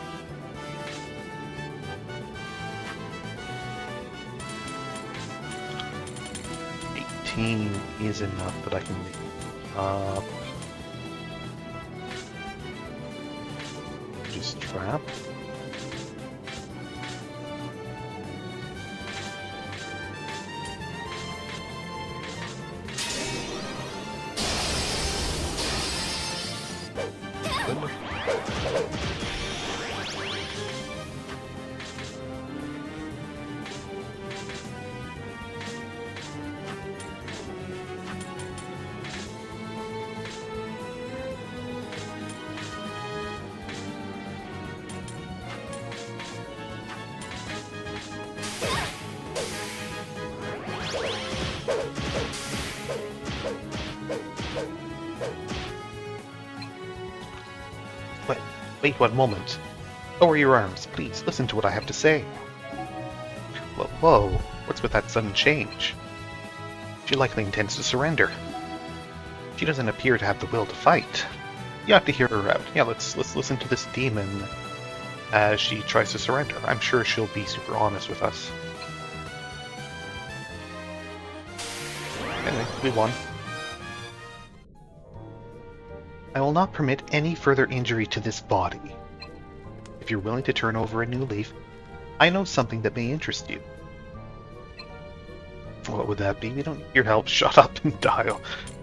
18 is enough that I can make up. Just trap. Wait 1 moment. Lower your arms, please. Listen to what I have to say. Whoa. What's with that sudden change? She likely intends to surrender. She doesn't appear to have the will to fight. You have to hear her out. Yeah, let's listen to this demon as she tries to surrender. I'm sure she'll be super honest with us. Anyway, we won. I will not permit any further injury to this body. If you're willing to turn over a new leaf, I know something that may interest you. What would that be? We don't need your help. Shut up and dial.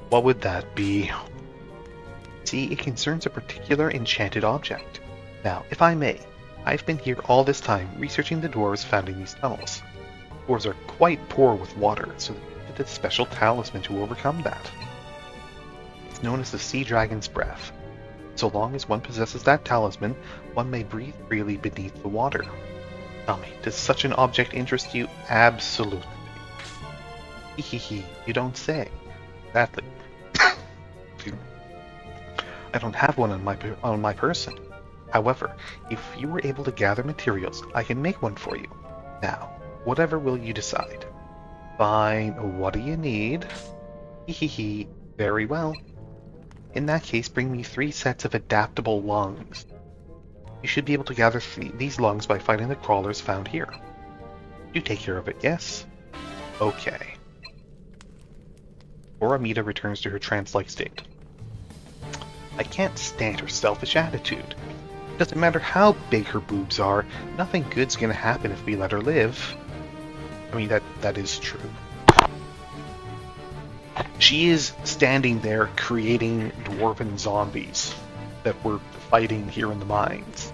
What would that be? See, it concerns a particular enchanted object. Now, if I may, I've been here all this time researching the dwarves found in these tunnels. Dwarves are quite poor with water, so they needed a special talisman to overcome that. It's known as the Sea Dragon's Breath. So long as one possesses that talisman, one may breathe freely beneath the water. Tell me, does such an object interest you? Absolutely. Hehehe, you don't say. Exactly. I don't have one on my person. However, if you were able to gather materials, I can make one for you. Now, whatever will you decide? Fine, what do you need? Hehehe, very well. In that case, bring me 3 sets of adaptable lungs. You should be able to gather these lungs by finding the crawlers found here. You take care of it, yes? Okay. Moramitta returns to her trance-like state. I can't stand her selfish attitude. It doesn't matter how big her boobs are, nothing good's gonna happen if we let her live. I mean, that is true. She is standing there creating dwarven zombies that we're fighting here in the mines.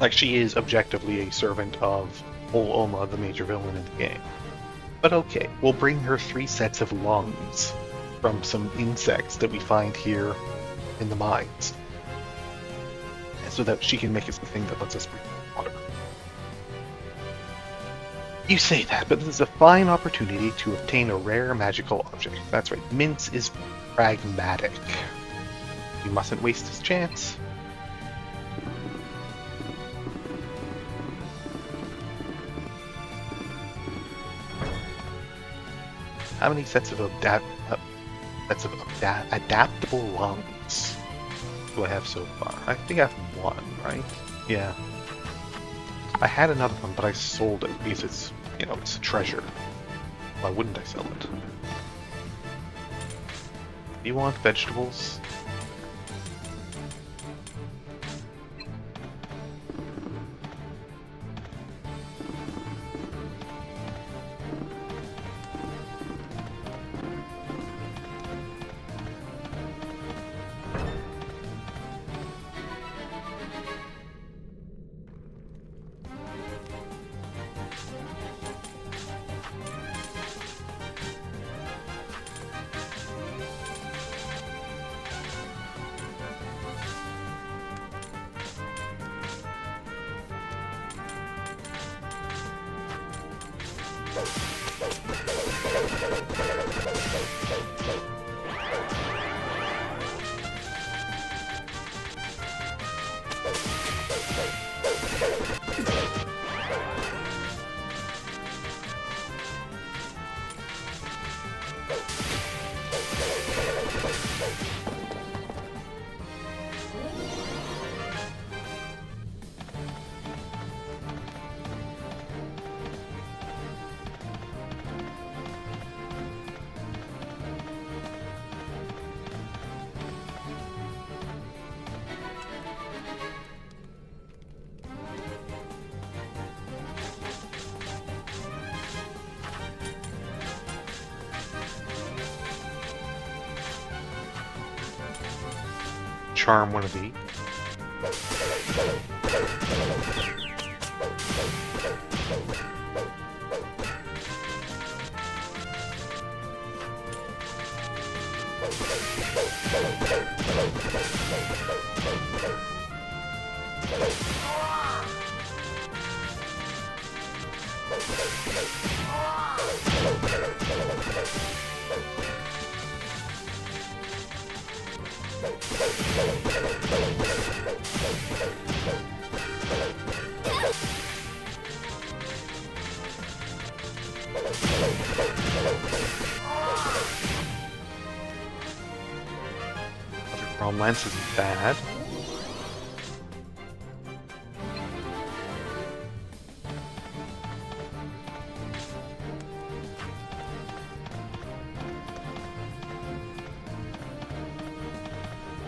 Like, she is objectively a servant of Oma, the major villain in the game. But okay, we'll bring her 3 sets of lungs from some insects that we find here in the mines, so that she can make us the thing that lets us breathe water. You say that, but this is a fine opportunity to obtain a rare magical object. That's right, Mince is pragmatic. We mustn't waste this chance. How many sets of adaptable lungs do I have so far? I think I have one, right? Yeah. I had another one, but I sold it because it's, it's a treasure. Why wouldn't I sell it? Do you want vegetables? Charm one of these. Realm Lance isn't bad.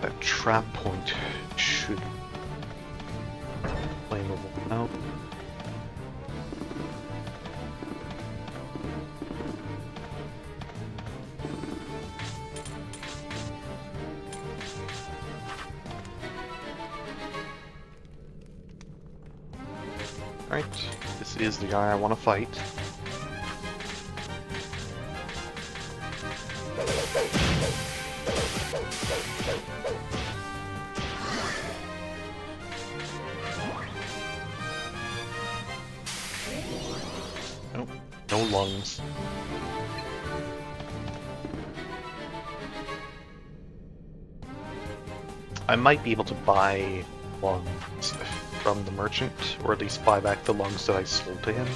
That trap point should flammable out. Right, this is the guy I want to fight. Nope, no lungs. I might be able to buy lungs from the merchant, or at least buy back the lungs that I sold to him.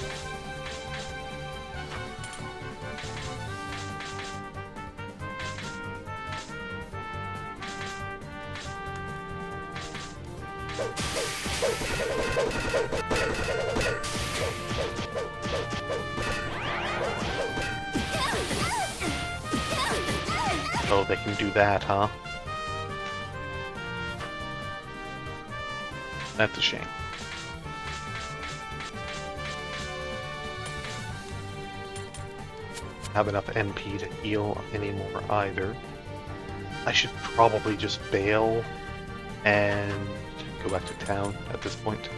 Oh, they can do that, huh? That's a shame. Have enough NP to heal anymore either. I should probably just bail and go back to town at this point.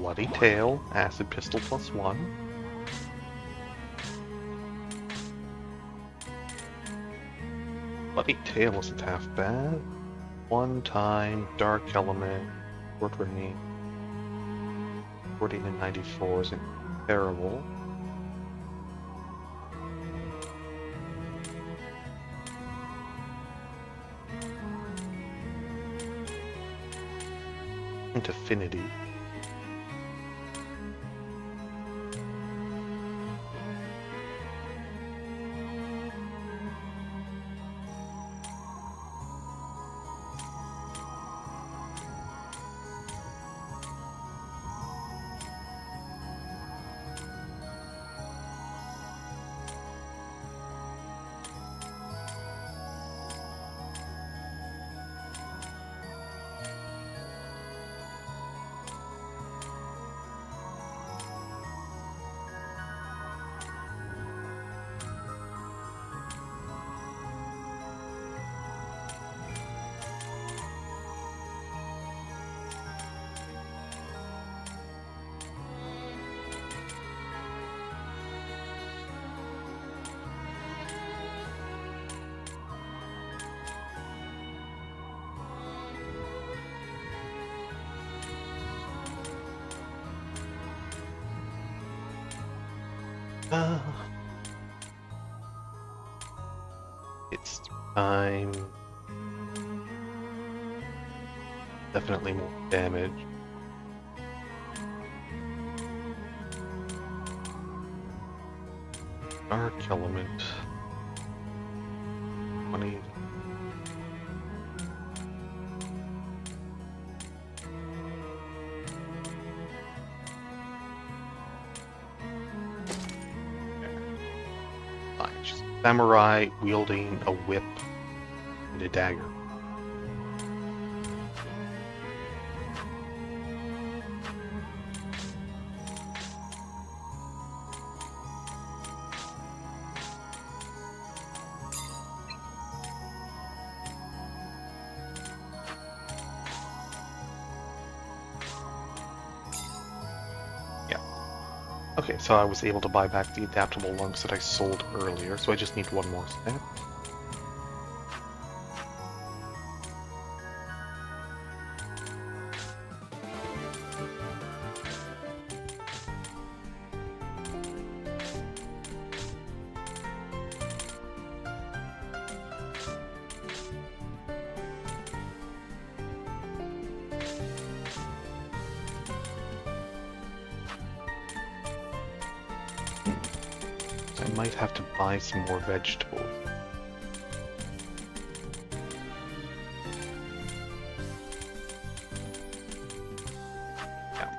Bloody Tail, Acid Pistol +1. Bloody Tail isn't half bad. One time, Dark Element, short range, 14 and 94 isn't terrible. And Affinity. It's time. Definitely more damage. Dark Element. 20. Samurai wielding a whip and a dagger. Okay, so I was able to buy back the adaptable lungs that I sold earlier, so I just need one more step. I might have to buy some more vegetables. Yeah.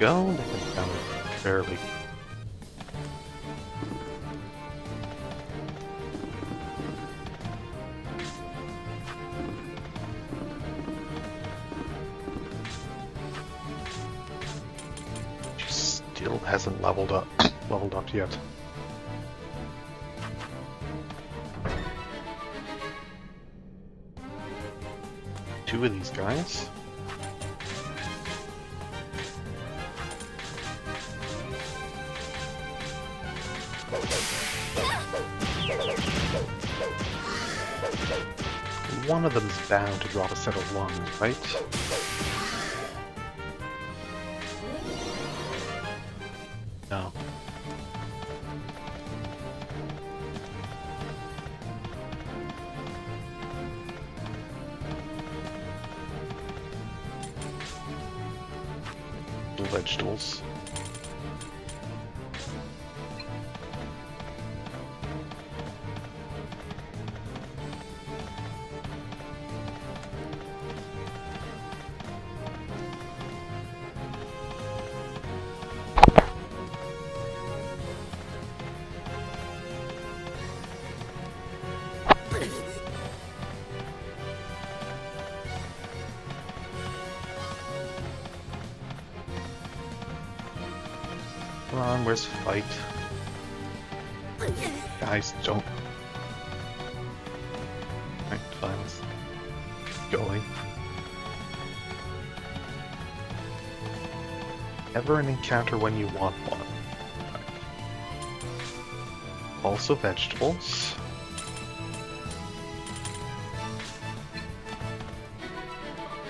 Go, they can sound fairly. She still hasn't leveled up yet. Two of these guys. One of them's bound to drop a set of lungs, right? No. The vegetables. Come on, where's the fight? Guys, don't. Right, fine, let's keep going. Ever an encounter when you want one. Also vegetables.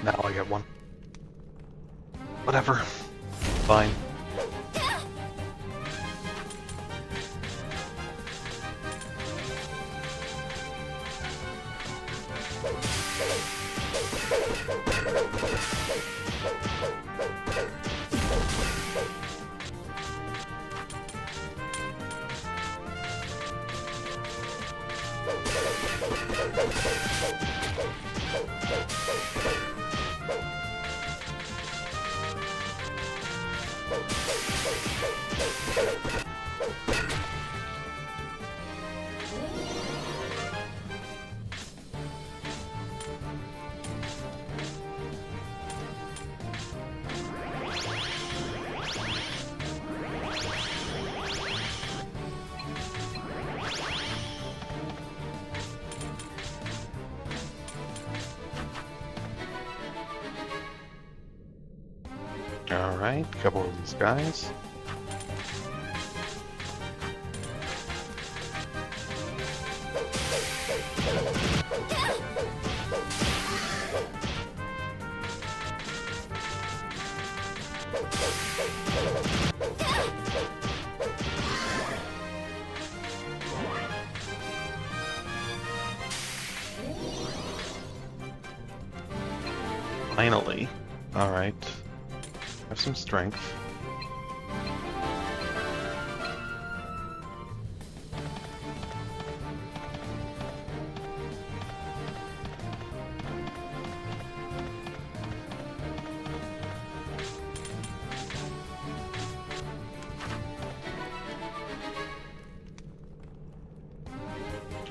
Now I get one. Whatever. Fine. Alright, a couple of these guys. Finally. Alright. Have some strength.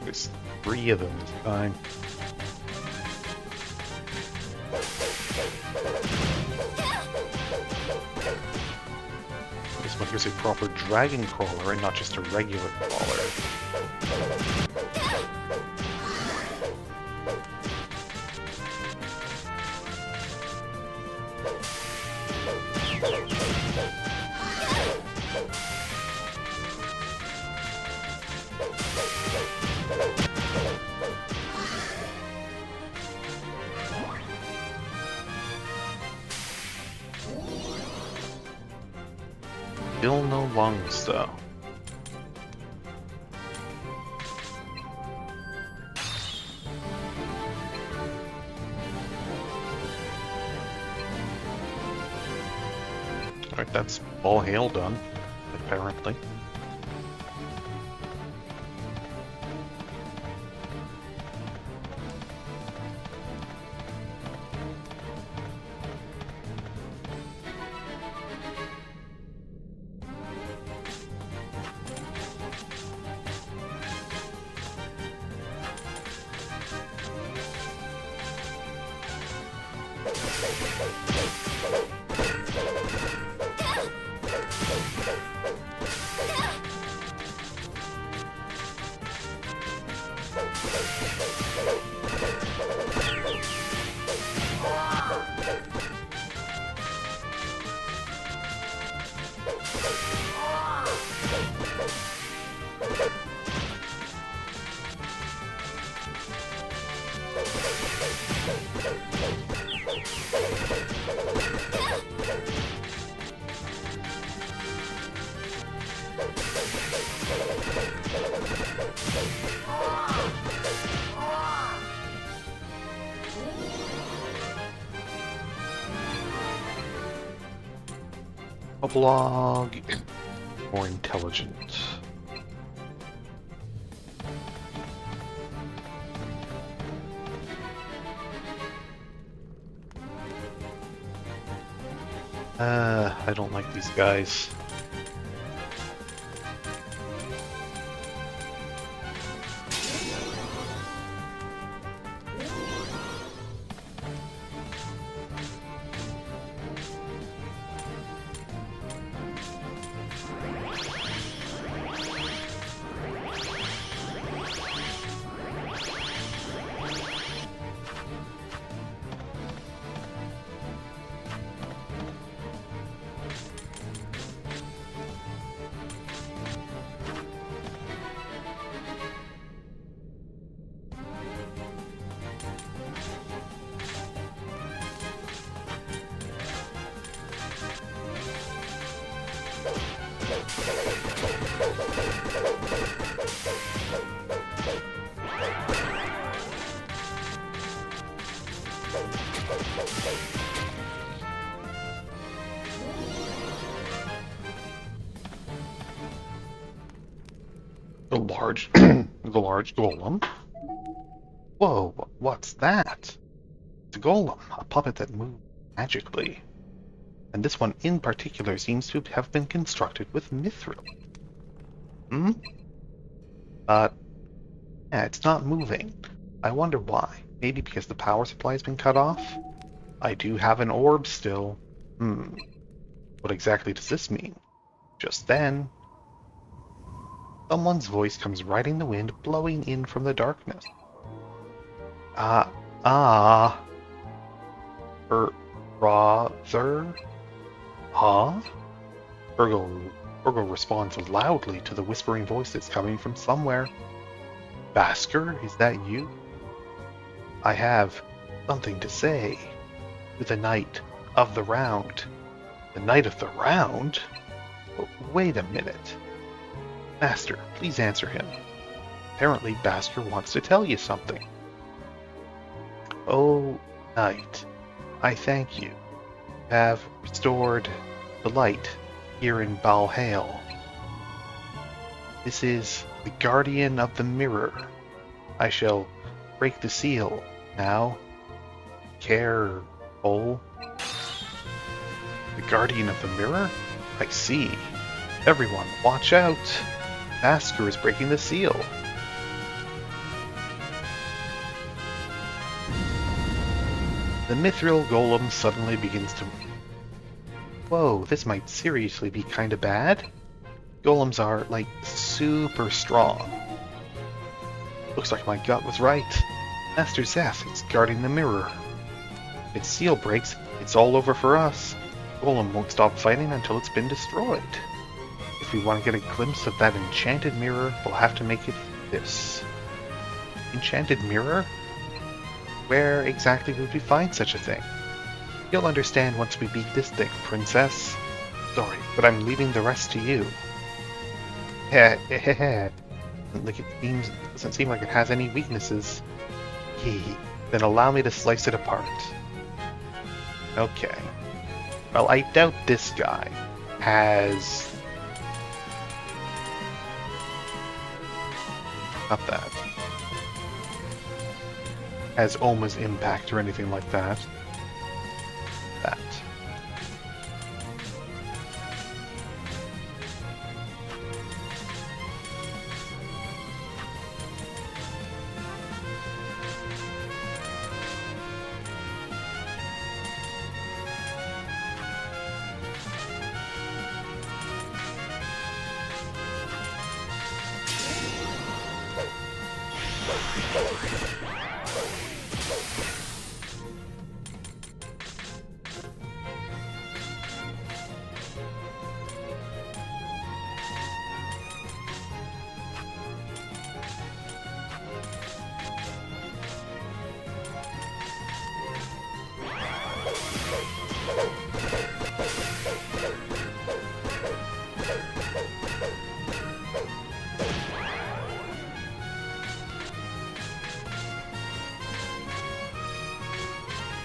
There's 3 of them, it's fine. This one here's a proper dragon crawler and not just a regular crawler. Still no lungs, though. Alright, that's all hail done, apparently. A blog, more intelligent. I don't like these guys. The large golem. Whoa, what's that? It's a golem, a puppet that moves magically. And this one in particular seems to have been constructed with mithril. Hmm? Yeah, it's not moving. I wonder why. Maybe because the power supply has been cut off? I do have an orb still. What exactly does this mean? Just then, someone's voice comes riding the wind, blowing in from the darkness. Rather? Huh? Urgo responds loudly to the whispering voice that's coming from somewhere. Basker, is that you? I have something to say. To the Knight of the Round. The Knight of the Round? Wait a minute. Master, please answer him. Apparently Basker wants to tell you something. Oh, Knight, I thank you. You have restored the light here in Baal. This is the Guardian of the Mirror. I shall break the seal now. Careful. The Guardian of the Mirror? I see. Everyone, watch out! Basker is breaking the seal. The Mythril Golem suddenly begins to move. Whoa, this might seriously be kinda bad. Golems are, like, super strong. Looks like my gut was right. Master Zeth is guarding the mirror. If its seal breaks, it's all over for us. Golem won't stop fighting until it's been destroyed. If we want to get a glimpse of that enchanted mirror, we'll have to make it this. Enchanted mirror? Where exactly would we find such a thing? You'll understand once we beat this thing, Princess. Sorry, but I'm leaving the rest to you. Doesn't seem like it has any weaknesses. Then allow me to slice it apart. Okay. Well, I doubt this guy has... Not that. Has Oma's impact or anything like that. That.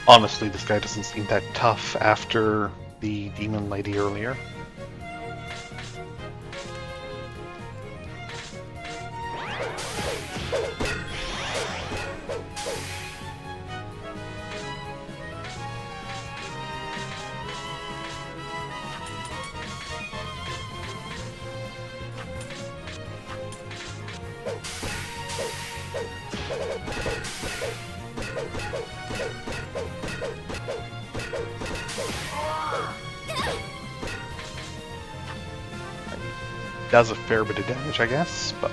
Honestly, this guy doesn't seem that tough after the demon lady earlier. Does a fair bit of damage, I guess, but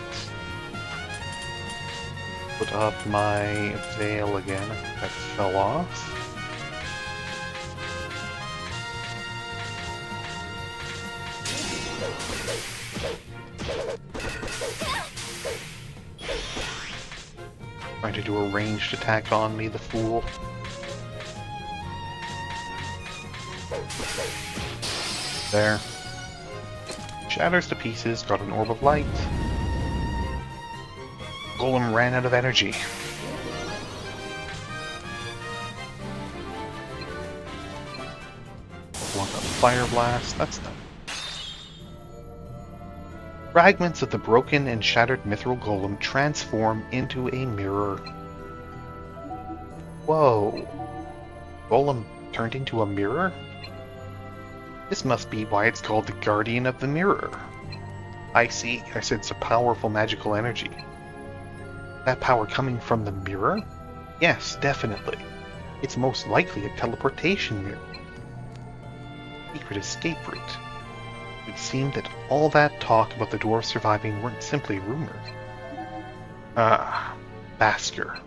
put up my veil again. I think that fell off. Trying to do a ranged attack on me, the fool. There. Shatters to pieces, got an orb of light. Golem ran out of energy. Block up Fire Blast, that's done. Fragments of the broken and shattered Mythril Golem transform into a mirror. Whoa. Golem turned into a mirror? This must be why it's called the Guardian of the Mirror. I see. I sense a powerful magical energy. That power coming from the mirror? Yes, definitely. It's most likely a teleportation mirror. Secret escape route. It would seem that all that talk about the dwarves surviving weren't simply rumors. Ah, Basker.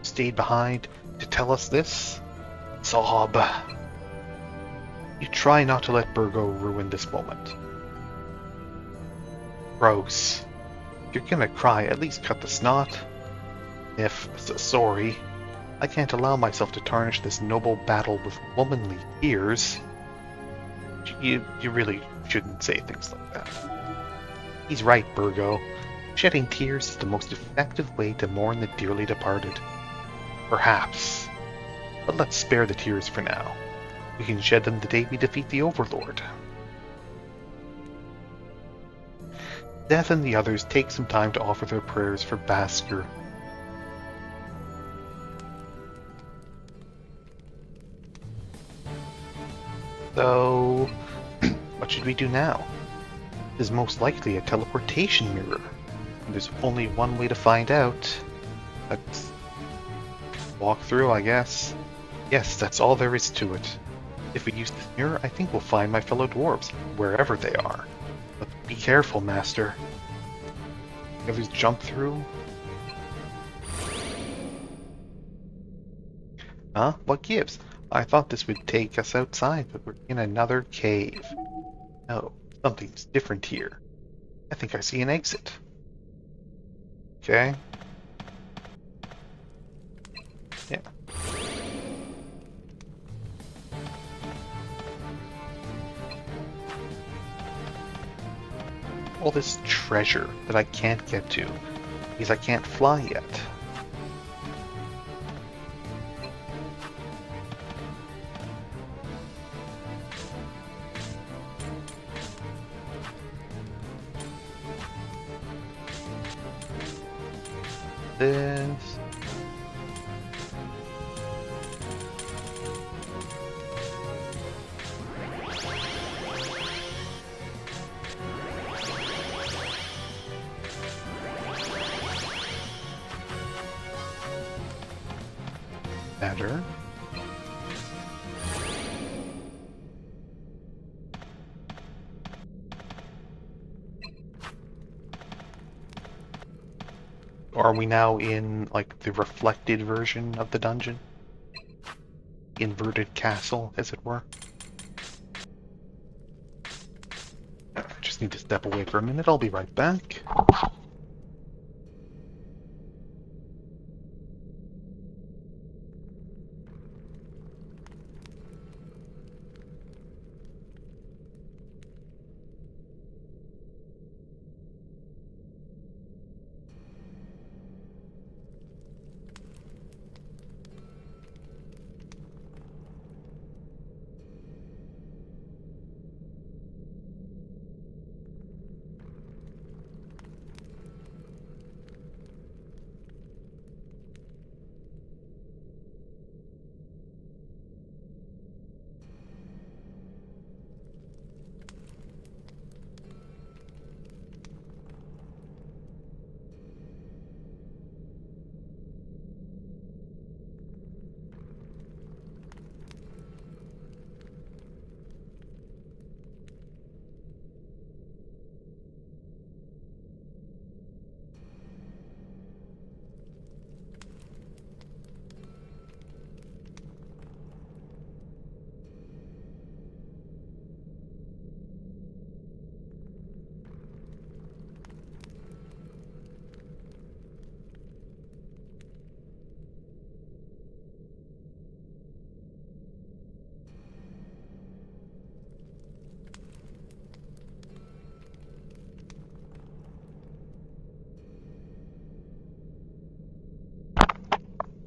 Stayed behind to tell us this? Sob. You try not to let Burgo ruin this moment. Gross. If you're gonna cry, at least cut the snot. Sorry, I can't allow myself to tarnish this noble battle with womanly tears. You really shouldn't say things like that. He's right, Burgo. Shedding tears is the most effective way to mourn the dearly departed. Perhaps. But let's spare the tears for now. We can shed them the day we defeat the Overlord. Death and the others take some time to offer their prayers for Basker. So, what should we do now? It is most likely a teleportation mirror. And there's only one way to find out. Let's walk through, I guess. Yes, that's all there is to it. If we use this mirror, I think we'll find my fellow dwarves, wherever they are. But be careful, Master. The others jump through. Huh? What gives? I thought this would take us outside, but we're in another cave. No, something's different here. I think I see an exit. Okay. Yeah. All this treasure that I can't get to because I can't fly yet. This. Better. Are we now in, like, the reflected version of the dungeon? Inverted castle, as it were? I just need to step away for a minute. I'll be right back.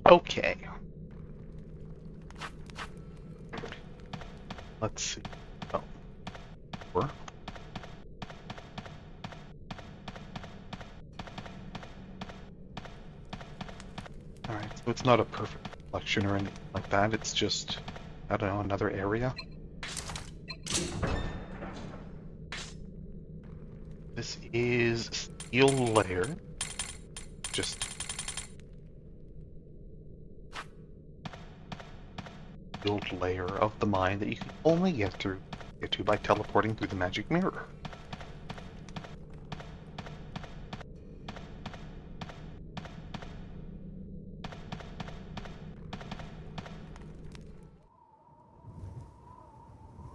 Okay. Let's see. Oh. Or. Alright, so it's not a perfect reflection or anything like that, it's just, I don't know, another area. This is Steel Layer. Just sealed layer of the mine that you can only get to by teleporting through the magic mirror.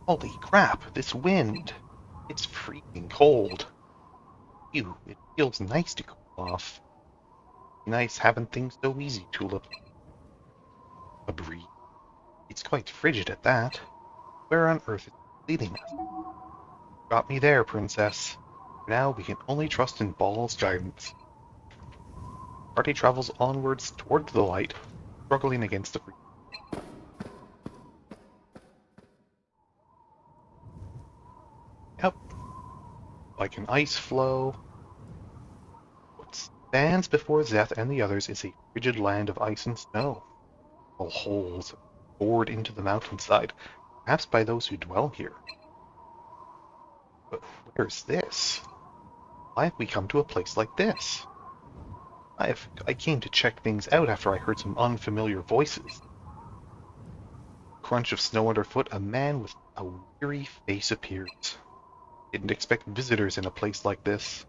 Holy crap, this wind! It's freezing cold. Ew, it feels nice to cool off. Nice having things so easy, Tulip. A breeze. It's quite frigid at that. Where on earth is it leading us? Got me there, princess. For now, we can only trust in Baal's guidance. Party travels onwards toward the light, struggling against the freeze. Yep. Like an ice flow. What stands before Zeth and the others is a frigid land of ice and snow. All holes bored into the mountainside, perhaps by those who dwell here. But where's this? Why have we come to a place like this? I came to check things out after I heard some unfamiliar voices. Crunch of snow underfoot, a man with a weary face appears. Didn't expect visitors in a place like this.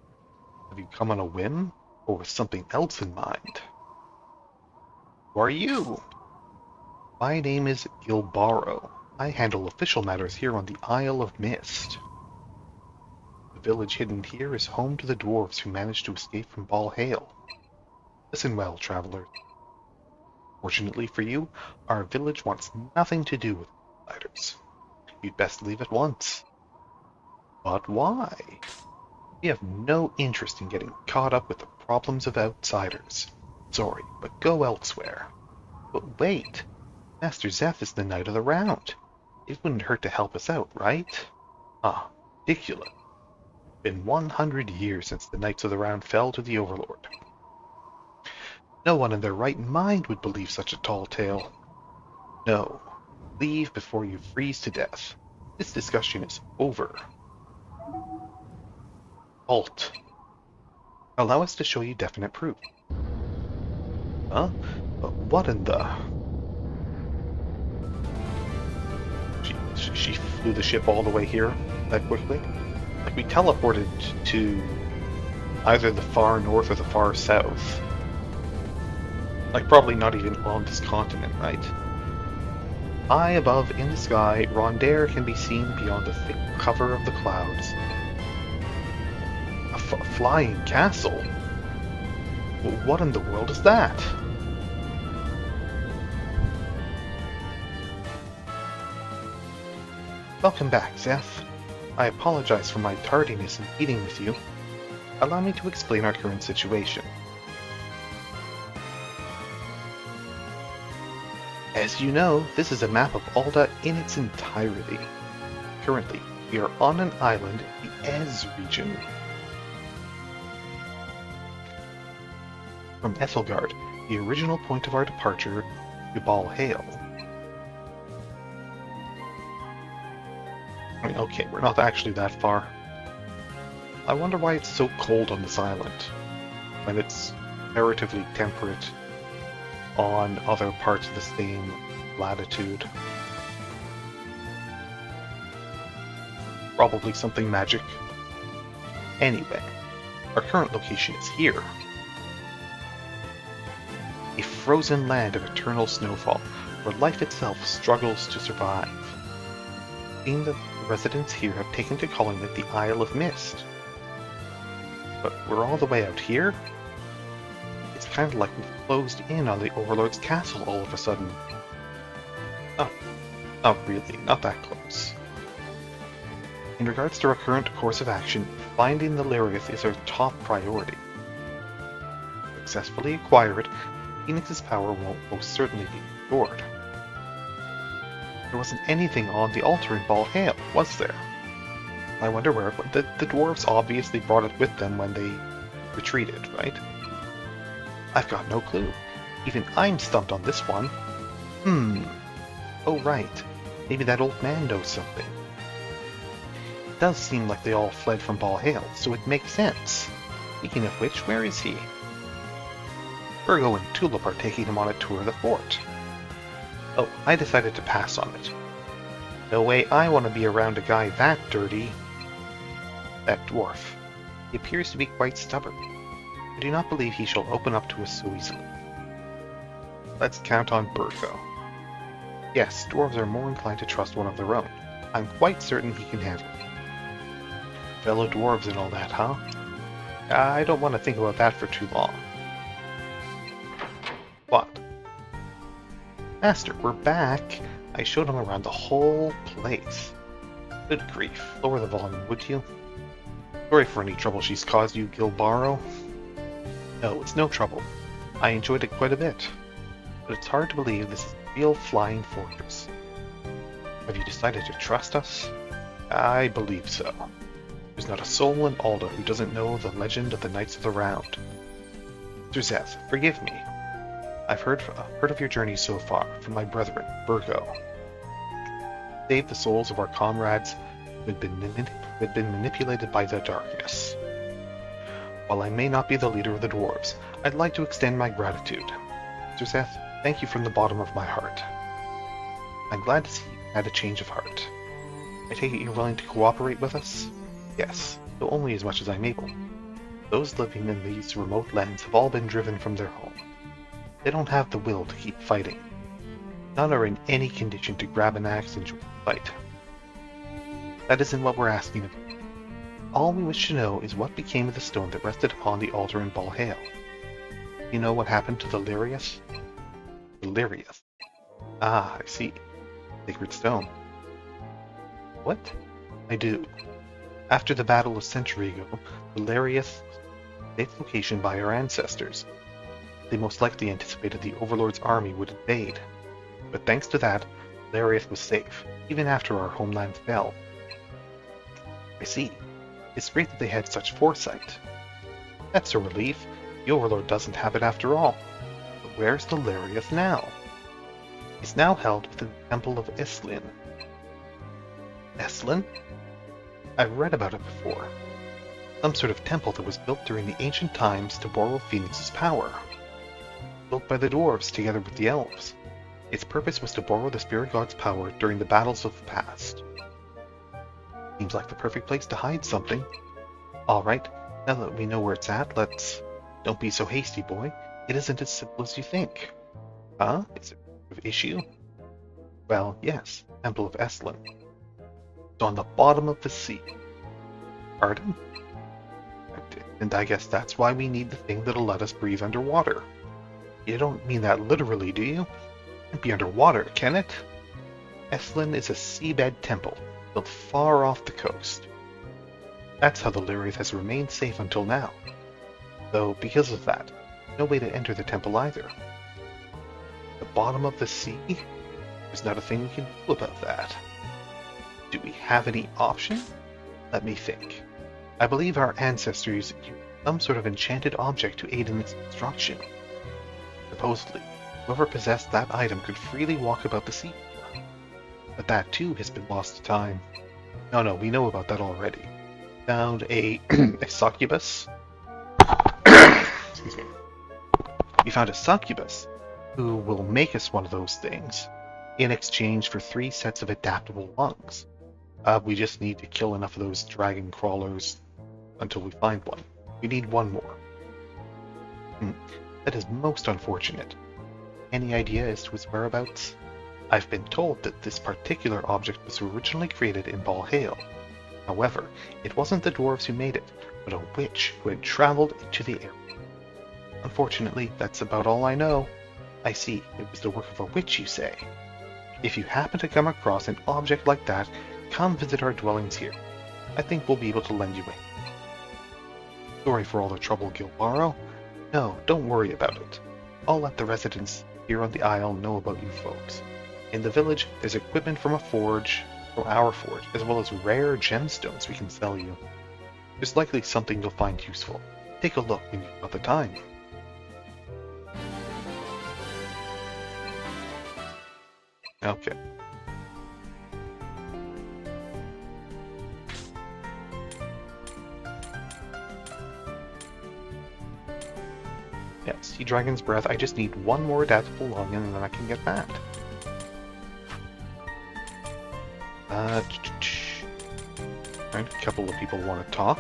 Have you come on a whim, or with something else in mind? Who are you? My name is Gilbaro. I handle official matters here on the Isle of Mist. The village hidden here is home to the dwarves who managed to escape from Baal Hail. Listen well, travelers. Fortunately for you, our village wants nothing to do with outsiders. You'd best leave at once. But why? We have no interest in getting caught up with the problems of outsiders. Sorry, but go elsewhere. But wait, Master Zeth is the Knight of the Round. It wouldn't hurt to help us out, right? Ah, ridiculous. It's been 100 years since the Knights of the Round fell to the Overlord. No one in their right mind would believe such a tall tale. No, leave before you freeze to death. This discussion is over. Halt. Allow us to show you definite proof. Huh? What in the... She flew the ship all the way here that quickly? Like, we teleported to either the far north or the far south. Like, probably not even on this continent, right? High above in the sky, Rondare can be seen beyond the thick cover of the clouds. A flying castle? Well, what in the world is that? Welcome back, Zeth. I apologize for my tardiness in meeting with you. Allow me to explain our current situation. As you know, this is a map of Alda in its entirety. Currently, we are on an island in the Ez region. From Ethelgard, the original point of our departure, to Baal. I mean, okay, we're not actually that far. I wonder why it's so cold on this island, when it's comparatively temperate on other parts of the same latitude. Probably something magic. Anyway, our current location is here. A frozen land of eternal snowfall, where life itself struggles to survive. It seems that the residents here have taken to calling it the Isle of Mist. But we're all the way out here? It's kind of like we've closed in on the Overlord's castle all of a sudden. Oh, not really, not that close. In regards to our current course of action, finding the Lariath is our top priority. Successfully acquire it, Phoenix's power won't most certainly be restored. There wasn't anything on the altar in Baal, was there? I wonder where the dwarves obviously brought it with them when they retreated, right? I've got no clue. Even I'm stumped on this one. Oh right, maybe that old man knows something. It does seem like they all fled from Baal, so it makes sense. Speaking of which, where is he? Virgo and Tulip are taking him on a tour of the fort. Oh, I decided to pass on it. No way I want to be around a guy that dirty. That dwarf. He appears to be quite stubborn. I do not believe he shall open up to us so easily. Let's count on Virgo. Yes, dwarves are more inclined to trust one of their own. I'm quite certain he can handle it. Fellow dwarves and all that, huh? I don't want to think about that for too long. What? Master, we're back. I showed him around the whole place. Good grief. Lower the volume, would you? Sorry for any trouble she's caused you, Gilbaro. No, it's no trouble. I enjoyed it quite a bit. But it's hard to believe this is a real flying fortress. Have you decided to trust us? I believe so. There's not a soul in Alda who doesn't know the legend of the Knights of the Round. Sir Zeth, forgive me. I've heard of your journey so far from my brethren, Virgo. Save the souls of our comrades who had been manipulated by the darkness. While I may not be the leader of the dwarves, I'd like to extend my gratitude. Sir Zeth, thank you from the bottom of my heart. I'm glad to see you had a change of heart. I take it you're willing to cooperate with us? Yes, though only as much as I'm able. Those living in these remote lands have all been driven from their home. They don't have the will to keep fighting. None are in any condition to grab an axe and join the fight. That isn't what we're asking of you. All we wish to know is what became of the stone that rested upon the altar in Baal. You know what happened to the Lariath? The Lariath. Ah, I see. Sacred stone. What? I do. After the battle a century ago, the Lariath was a safe location by our ancestors. They most likely anticipated the Overlord's army would invade. But thanks to that, Lariath was safe, even after our homeland fell. I see. It's great that they had such foresight. That's a relief. The Overlord doesn't have it after all. But where's the Lariath now? It's now held within the temple of Eslyn. Eslyn? I've read about it before. Some sort of temple that was built during the ancient times to borrow Phoenix's power. Built by the dwarves together with the elves. Its purpose was to borrow the spirit god's power during the battles of the past. Seems like the perfect place to hide something. Alright, now that we know where it's at, let's... Don't be so hasty, boy. It isn't as simple as you think. Huh? Is it an issue? Well, yes, Temple of Eslyn. It's on the bottom of the sea. Pardon? And I guess that's why we need the thing that'll let us breathe underwater. You don't mean that literally, do you? It can't be underwater, can it? Eslyn is a seabed temple, built far off the coast. That's how the Lyrith has remained safe until now. Though, because of that, no way to enter the temple either. The bottom of the sea? There's not a thing we can do about that. Do we have any option? Let me think. I believe our ancestors used some sort of enchanted object to aid in its destruction. Supposedly, whoever possessed that item could freely walk about the sea. But that too has been lost to time. No, we know about that already. Found a succubus. Excuse me. We found a succubus who will make us one of those things in exchange for 3 sets of adaptable lungs. We just need to kill enough of those dragon crawlers until we find one. We need one more. That is most unfortunate. Any idea as to its whereabouts? I've been told that this particular object was originally created in Baal. However, it wasn't the dwarves who made it, but a witch who had traveled into the area. Unfortunately, that's about all I know. I see, it was the work of a witch, you say. If you happen to come across an object like that, come visit our dwellings here. I think we'll be able to lend you in. Sorry for all the trouble, Gilbaro. No, don't worry about it. I'll let the residents here on the Isle know about you folks. In the village, there's equipment from our forge, as well as rare gemstones we can sell you. There's likely something you'll find useful. Take a look when you've got the time. Okay. Yeah, Sea Dragon's Breath. I just need one more adaptable lung and then I can get that. Right, a couple of people want to talk.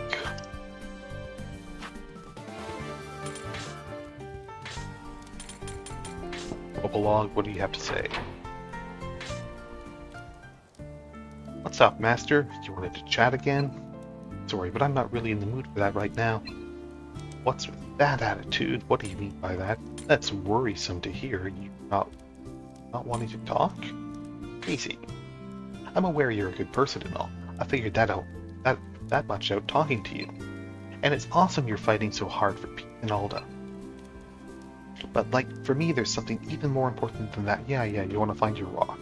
Opalog, what do you have to say? What's up, Master? You wanted to chat again? Sorry, but I'm not really in the mood for that right now. What's with that attitude? What do you mean by that? That's worrisome to hear. You not wanting to talk? Easy. I'm aware you're a good person and all. I figured that out that much out talking to you. And it's awesome you're fighting so hard for peace in Alda. But like, for me there's something even more important than that. Yeah, you want to find your rock.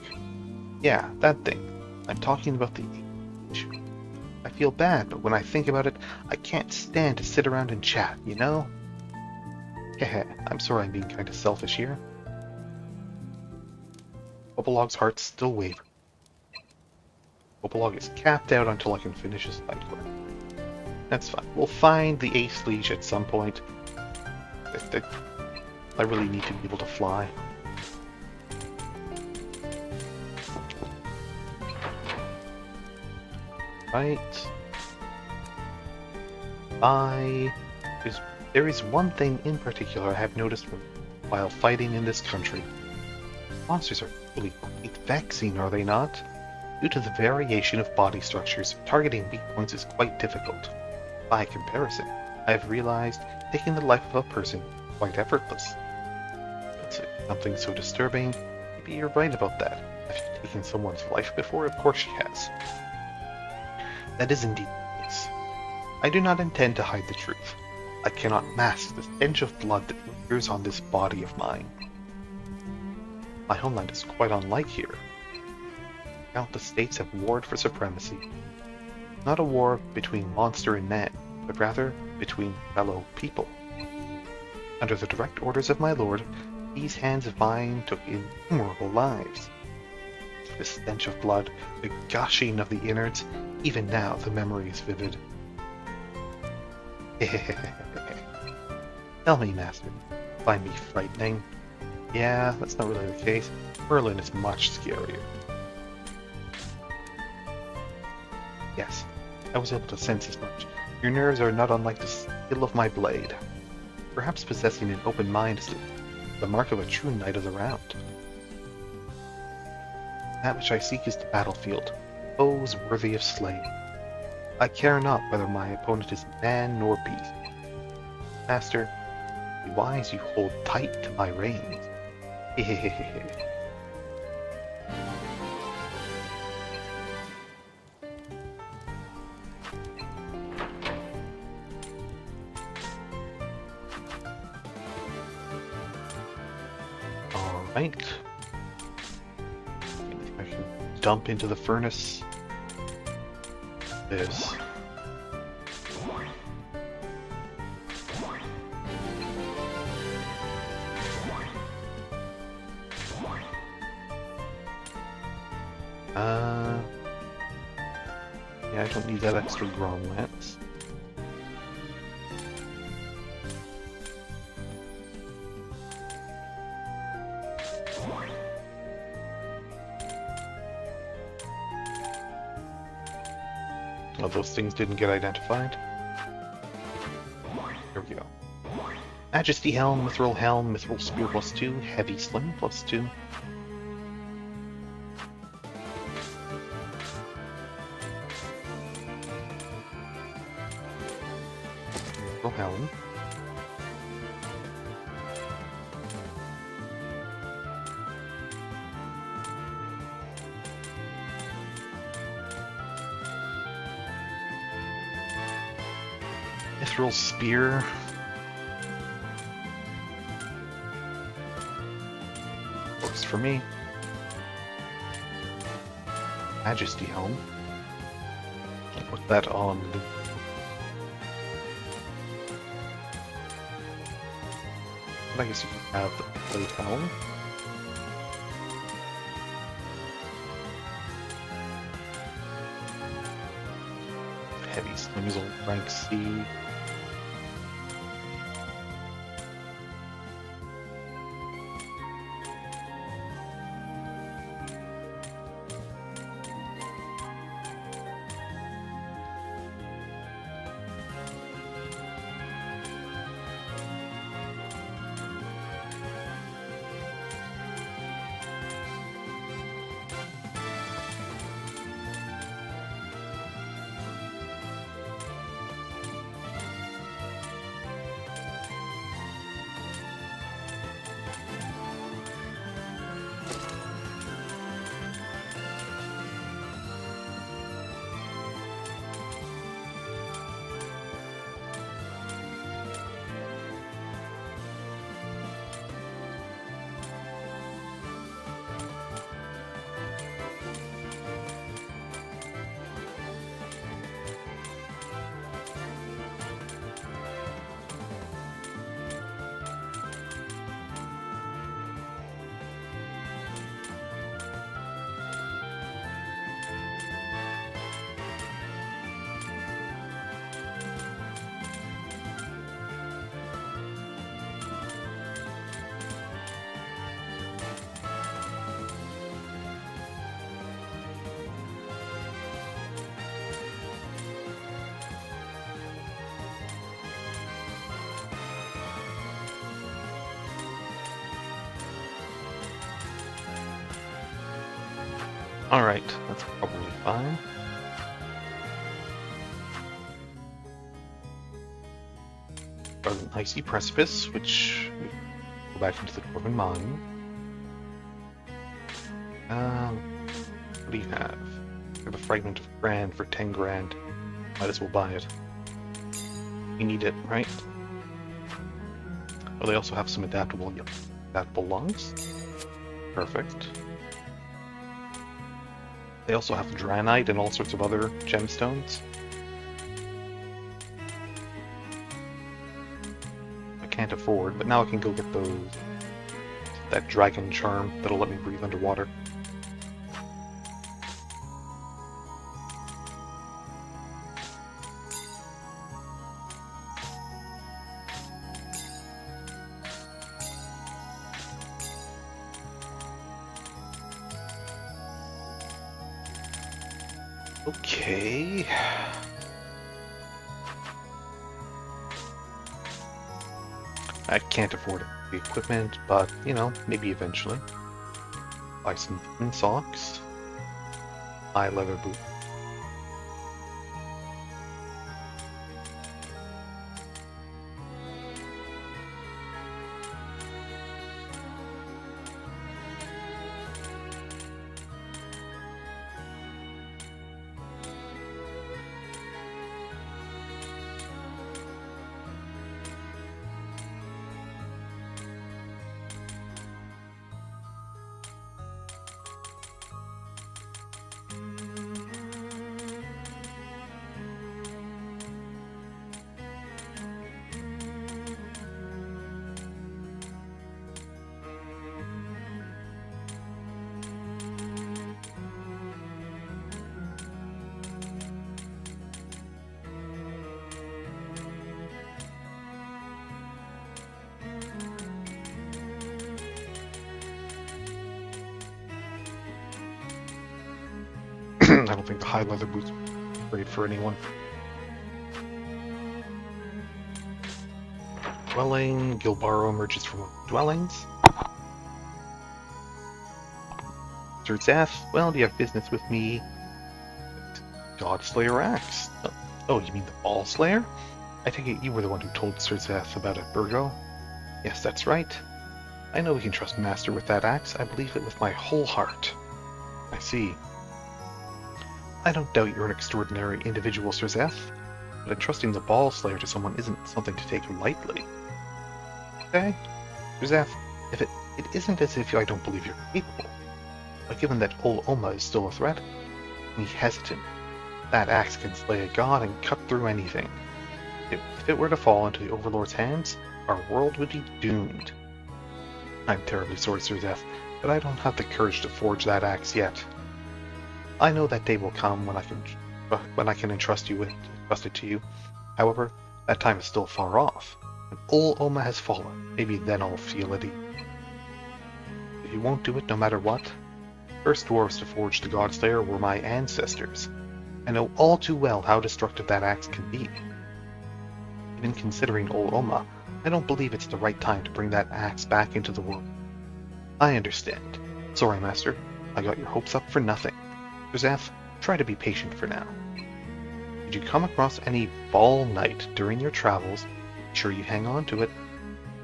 Yeah, that thing. I'm talking about the age. I feel bad, but when I think about it, I can't stand to sit around and chat, you know? Heh, I'm sorry I'm being kind of selfish here. Opalog's heart's still wavering. Opalog is capped out until I can finish his fight quest. That's fine. We'll find the Ace Liege at some point. I really need to be able to fly. Right. There is one thing in particular I have noticed while fighting in this country. Monsters are really quite vexing, are they not? Due to the variation of body structures, targeting weak points is quite difficult. By comparison, I have realized taking the life of a person is quite effortless. It's something so disturbing. Maybe you're right about that. Have you taken someone's life before? Of course she has. That is indeed the case. I do not intend to hide the truth. I cannot mask the stench of blood that lingers on this body of mine. My homeland is quite unlike here. Countless states have warred for supremacy. Not a war between monster and man, but rather between fellow people. Under the direct orders of my lord, these hands of mine took innumerable lives. The stench of blood, the gushing of the innards, even now the memory is vivid. Tell me, Master, find me frightening? Yeah, that's not really the case. Merlin is much scarier. Yes, I was able to sense as much. Your nerves are not unlike the steel of my blade. Perhaps possessing an open mind is the mark of a true knight of the round. That which I seek is the battlefield, foes worthy of slaying. I care not whether my opponent is man nor beast. Master, be wise you hold tight to my reins. Hehehehe. Alright. I can dump into the furnace. This. Yeah, I don't need that extra Grom Lance. Oh, those things didn't get identified. Here we go. Majesty Helm, Mythril Helm, Mythril Spear +2, Heavy Sling +2. Mythril Helm. Mythril Spear. Works for me. Majesty Helm. I'll put that on. I guess you can have the plate helm. Heavy slings on rank C. Alright, that's probably fine. An icy precipice, which we go back into the Dwarven mine. What do you have? We have a fragment of Cran for 10 grand. Might as well buy it. We need it, right? Oh, they also have some adaptable lungs. Perfect. They also have Draenite and all sorts of other gemstones. I can't afford, but now I can go get that dragon charm that'll let me breathe underwater. Okay. I can't afford the equipment, but, you know, maybe eventually. Buy some thin socks. Buy leather boots. I don't think the high leather boots are great for anyone. Dwelling. Gilbaro emerges from dwellings. Sir Zeth, well, do you have business with me? Godslayer axe. Oh, you mean the Baal Slayer? I take it you were the one who told Sir Zeth about it, Burgo? Yes, that's right. I know we can trust Master with that axe. I believe it with my whole heart. I see. I don't doubt you're an extraordinary individual, Sir Zeth, but entrusting the Baal Slayer to someone isn't something to take lightly. Okay? Sir Zeth, if it isn't as if I don't believe you're capable, but given that Ol Oma is still a threat, I'm hesitant. That axe can slay a god and cut through anything. If it were to fall into the Overlord's hands, our world would be doomed. I'm terribly sorry, Sir Zeth, but I don't have the courage to forge that axe yet. I know that day will come when I can entrust it to you. However, that time is still far off. When Ol Oma has fallen, maybe then I'll feel at ease. If you won't do it no matter what, first dwarves to forge the Godslayer were my ancestors. I know all too well how destructive that axe can be. Even considering Ol Oma, I don't believe it's the right time to bring that axe back into the world. I understand. Sorry, Master. I got your hopes up for nothing. Zeth, try to be patient for now. Did you come across any Baal Knight during your travels? Be sure you hang on to it.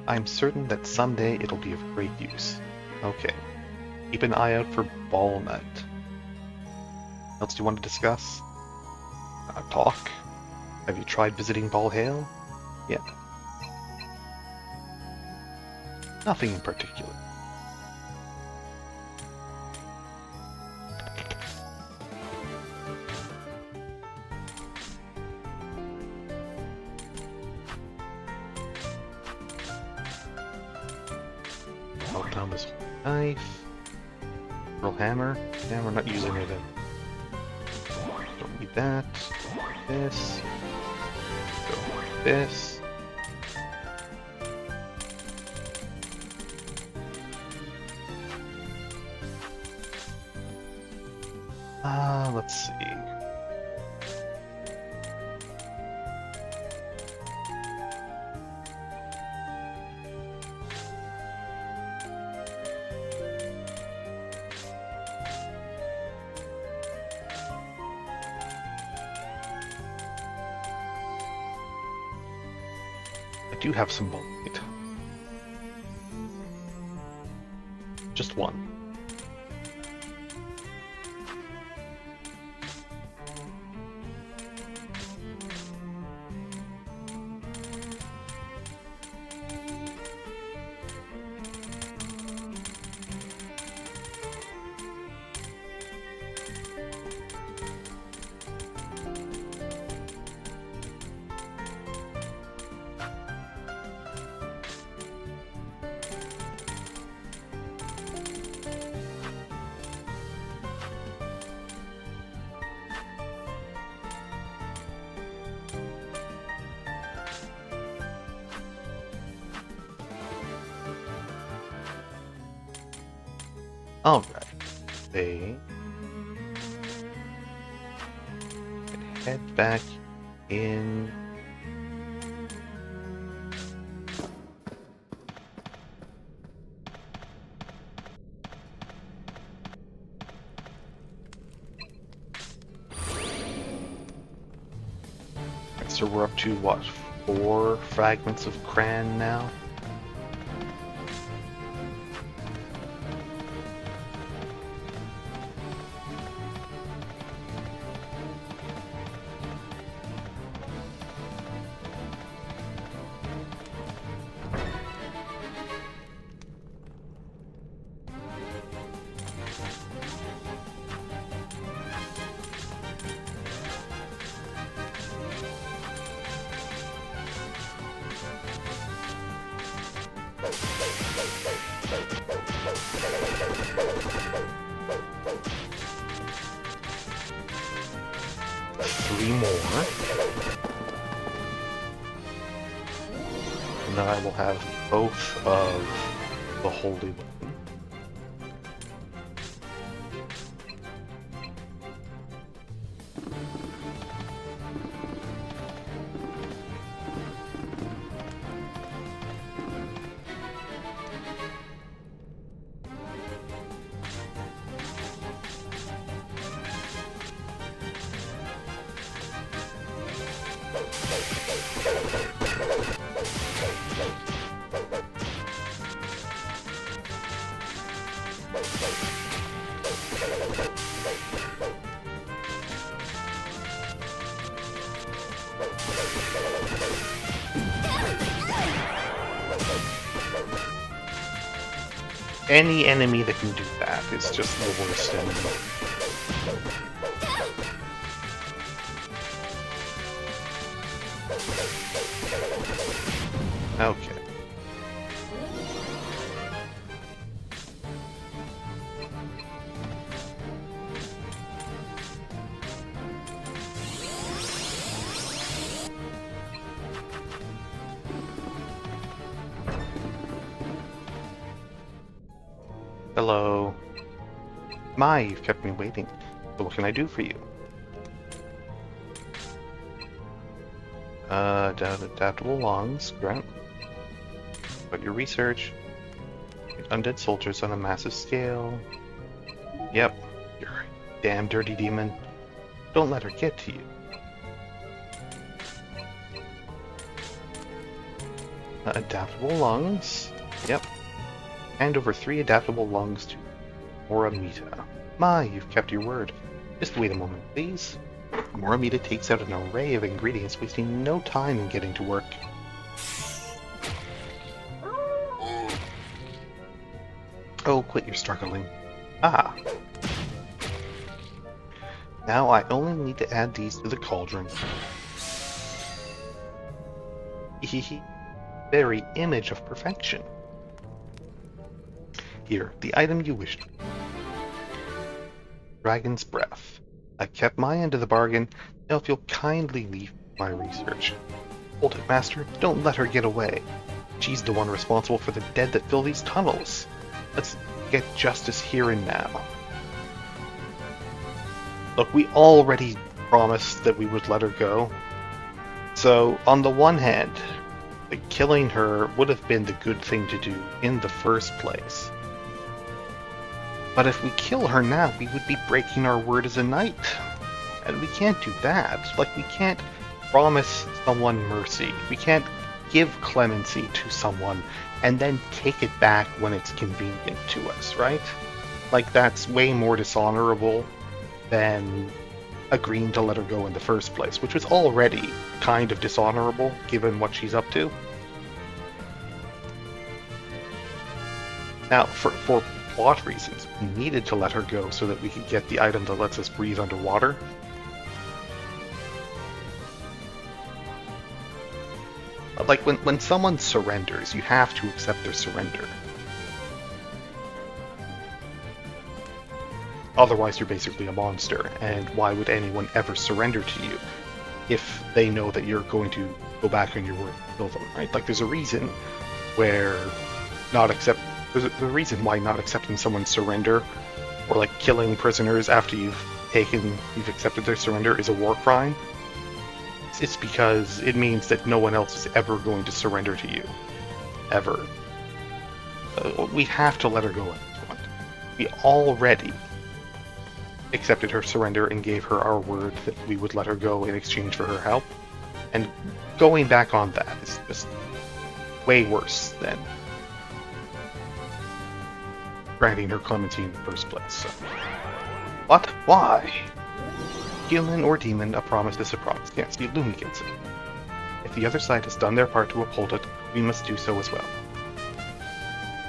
I'm certain that someday it'll be of great use. Okay. Keep an eye out for Baal Knight. Else do you want to discuss? Talk? Have you tried visiting Baal Hale? Yeah. Nothing in particular. I'll down this knife. Pearl hammer. Yeah, we're not using it. Don't need that. This. Go like this. Let's see. I do have some bullet. Just one. Alright, they can head back in. So we're up to, what, 4 fragments of Cran now? More, and then I will have both of the Holy Weapon. Any enemy that can do that is just the worst enemy. Okay. Hello. My, you've kept me waiting. So what can I do for you? Adaptable lungs, Grant. But your research. Undead soldiers on a massive scale. Yep, you're a damn dirty demon. Don't let her get to you. Adaptable lungs. Yep. Hand over 3 adaptable lungs to Moramitta. My, you've kept your word. Just wait a moment, please. Moramitta takes out an array of ingredients, wasting no time in getting to work. Oh, quit your struggling. Ah. Now I only need to add these to the cauldron. Hehe. Very image of perfection. Here, the item you wished. Dragon's Breath. I kept my end of the bargain. Now if you'll kindly leave my research. Hold it, Master. Don't let her get away. She's the one responsible for the dead that fill these tunnels. Let's get justice here and now. Look, we already promised that we would let her go. So, on the one hand, killing her would have been the good thing to do in the first place. But if we kill her now, we would be breaking our word as a knight. And we can't do that. Like, we can't promise someone mercy. We can't give clemency to someone and then take it back when it's convenient to us, right? Like, that's way more dishonorable than agreeing to let her go in the first place, which was already kind of dishonorable given what she's up to. Now, for plot reasons, we needed to let her go so that we could get the item that lets us breathe underwater. Like, when someone surrenders, you have to accept their surrender. Otherwise, you're basically a monster, and why would anyone ever surrender to you if they know that you're going to go back on your word and kill them, right? Like, there's a reason where there's a reason why not accepting someone's surrender, or like killing prisoners after you've accepted their surrender, is a war crime. It's because it means that no one else is ever going to surrender to you. Ever. We have to let her go at this point. We already accepted her surrender and gave her our word that we would let her go in exchange for her help. And going back on that is just way worse than granting her clemency in the first place. So. But why? Human or demon, a promise is a promise. Yes, the Illumi gets it. If the other side has done their part to uphold it, we must do so as well.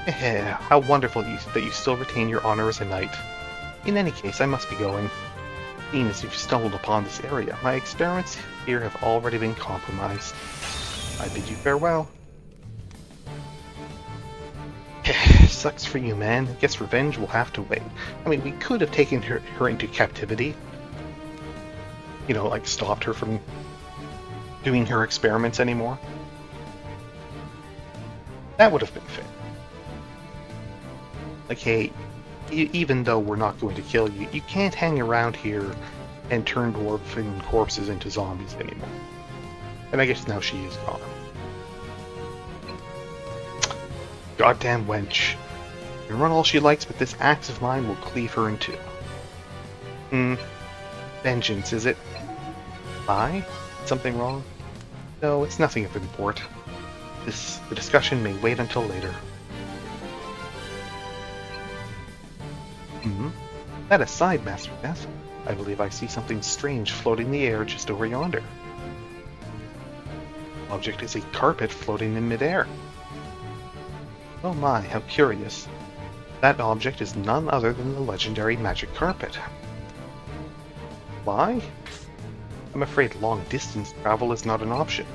How wonderful that you still retain your honor as a knight. In any case, I must be going. Seeing as you've stumbled upon this area, my experiments here have already been compromised. I bid you farewell. Sucks for you, man. Guess revenge will have to wait. I mean, we could have taken her into captivity. You know, like stopped her from doing her experiments anymore. That would have been fair. Like, hey, even though we're not going to kill you, you can't hang around here and turn dwarven corpses into zombies anymore. And I guess now she is gone. Goddamn wench. You can run all she likes, but this axe of mine will cleave her in two. Vengeance, is it? I? Something wrong? No, it's nothing of import. The discussion may wait until later. That aside, Master Death, I believe I see something strange floating in the air just over yonder. The object is a carpet floating in midair. Oh my, how curious. That object is none other than the legendary magic carpet. Why? I'm afraid long-distance travel is not an option.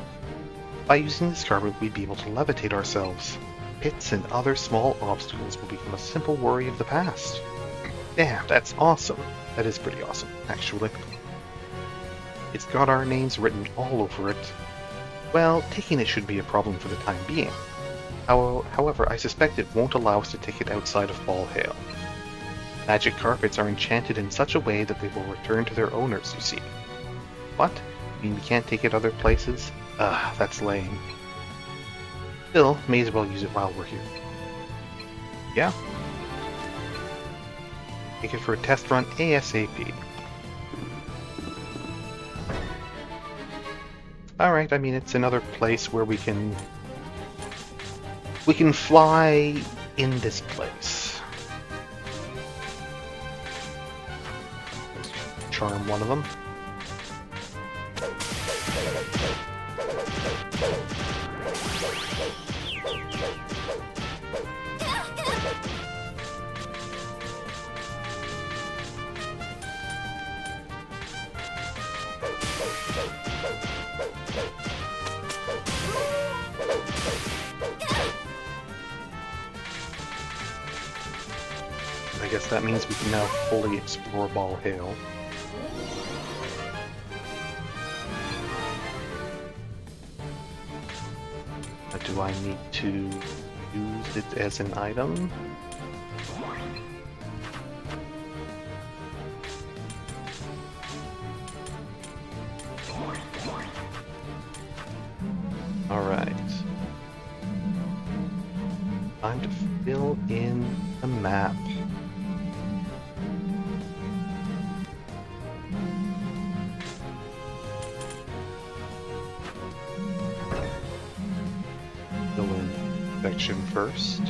By using this carpet, we'd be able to levitate ourselves. Pits and other small obstacles will become a simple worry of the past. Damn, that's awesome. That is pretty awesome, actually. It's got our names written all over it. Well, taking it should be a problem for the time being. However, I suspect it won't allow us to take it outside of Baal Hail. Magic carpets are enchanted in such a way that they will return to their owners, you see. What? You mean we can't take it other places? That's lame. Still, may as well use it while we're here. Yeah? Take it for a test run ASAP. Alright, I mean, it's another place where we can fly in this place. Charm one of them. I guess that means we can now fully explore Baal Hail. But do I need to use it as an item? Alright. Time to fill in the map. Section first.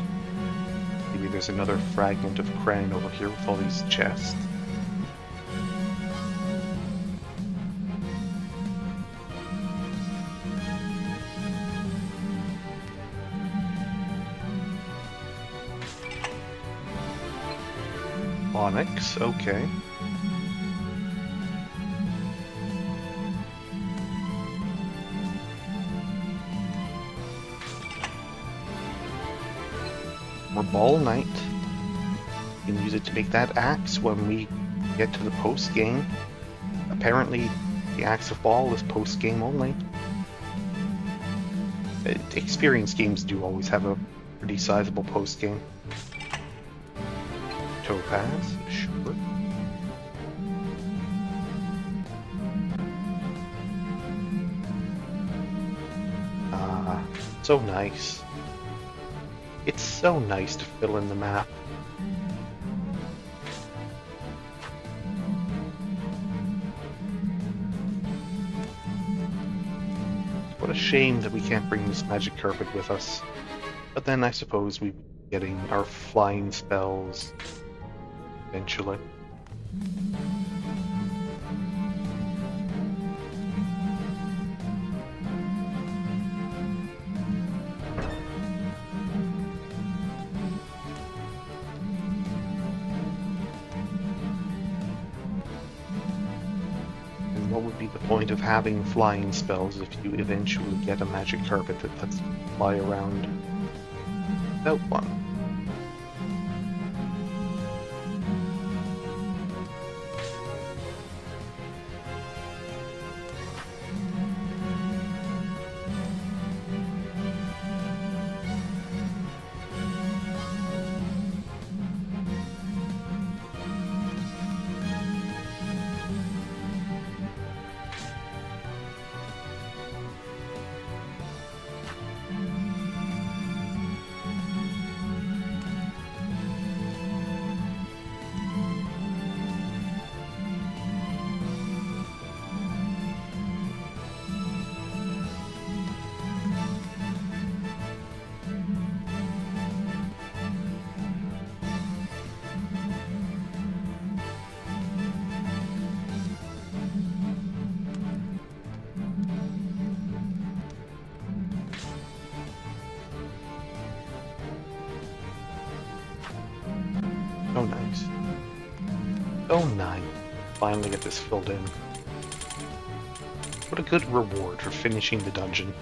Maybe there's another fragment of Cran over here with all these chests. Onyx, okay. Baal Knight. You can use it to make that axe when we get to the post-game. Apparently, the Axe of Baal is post-game only. Experience games do always have a pretty sizable post-game. Topaz, sure. So nice. It's so nice to fill in the map. What a shame that we can't bring this magic carpet with us. But then I suppose we'll be getting our flying spells eventually. And what would be the point of having flying spells if you eventually get a magic carpet that lets you fly around without one? Oh, nice. Oh, nice. Finally get this filled in. What a good reward for finishing the dungeon.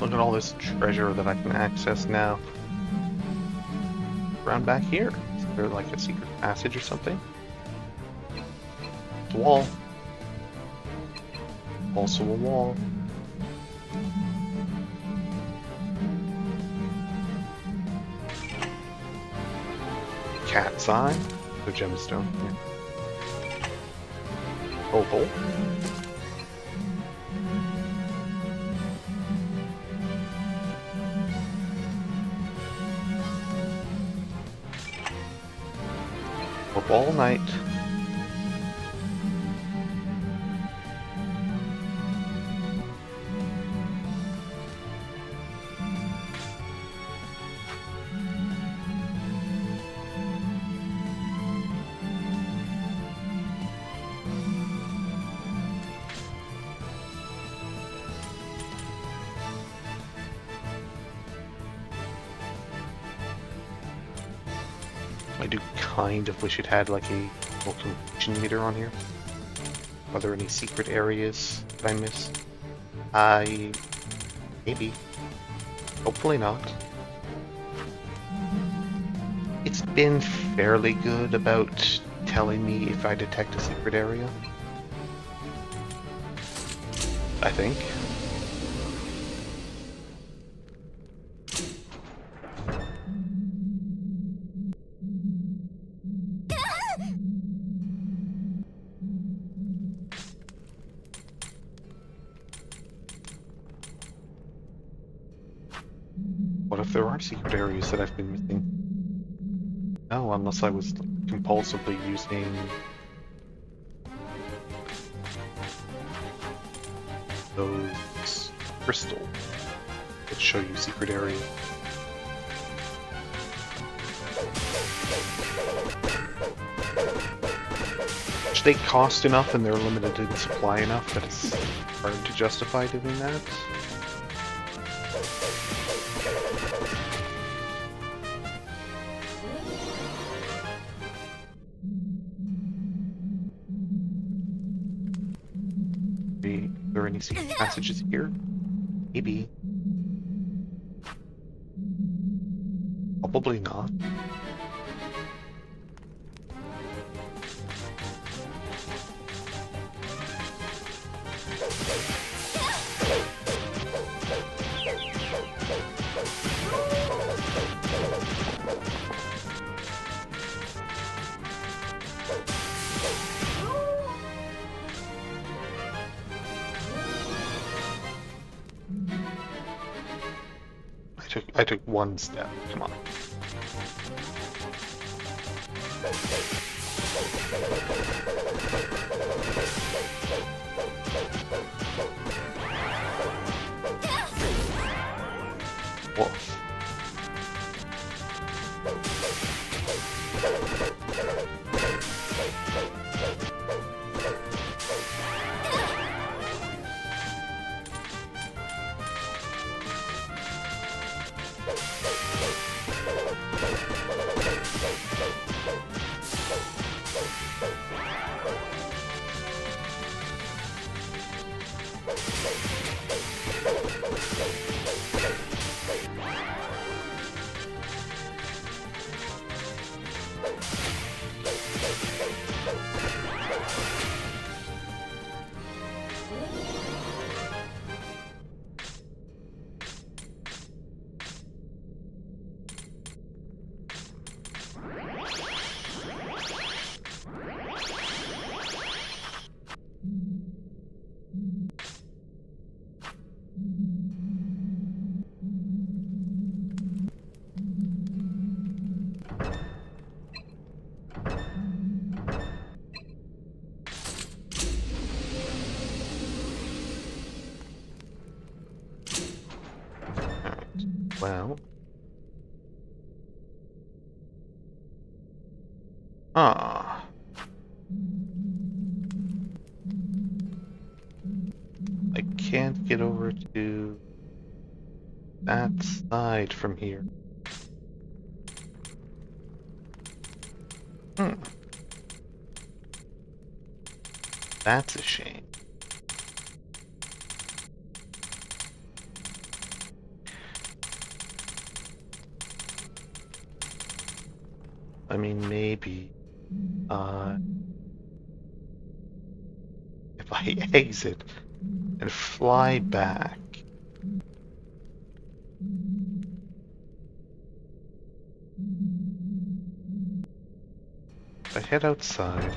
Look at all this treasure that I can access now. Around back here. Is there like a secret passage or something? It's a wall. Also a wall. Cat's eye. The gemstone. Yeah. Opal. Up all night. I do kind of wish it had like a location meter on here. Are there any secret areas that I missed? Maybe. Hopefully not. It's been fairly good about telling me if I detect a secret area. I think. What if there are secret areas that I've been missing? No, unless I was compulsively using those crystals that show you secret areas. They cost enough and they're limited in supply enough that it's hard to justify doing that. Are there any secret passages here? Maybe. Probably not. I took one step. Come on. Whoa. Well. Ah. I can't get over to that side from here. That's a shame. I mean, maybe, if I exit and fly back. If I head outside,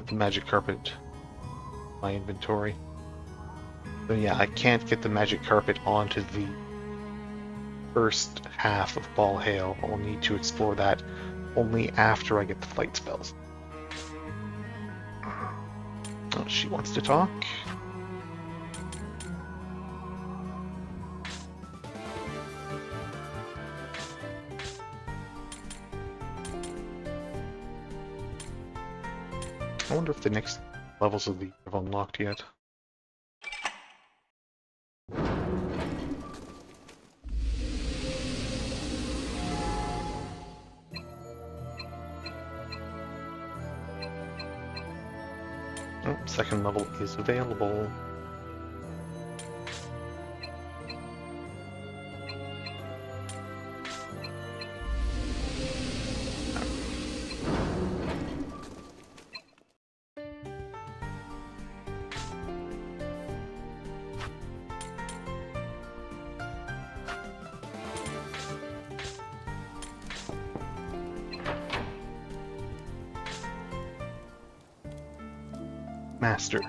the magic carpet, my inventory. So yeah, I can't get the magic carpet onto the first half of Ball Hail. I'll need to explore that only after I get the flight spells. Oh, she wants to talk. I wonder if the next levels of the have unlocked yet. Oh, second level is available. Master,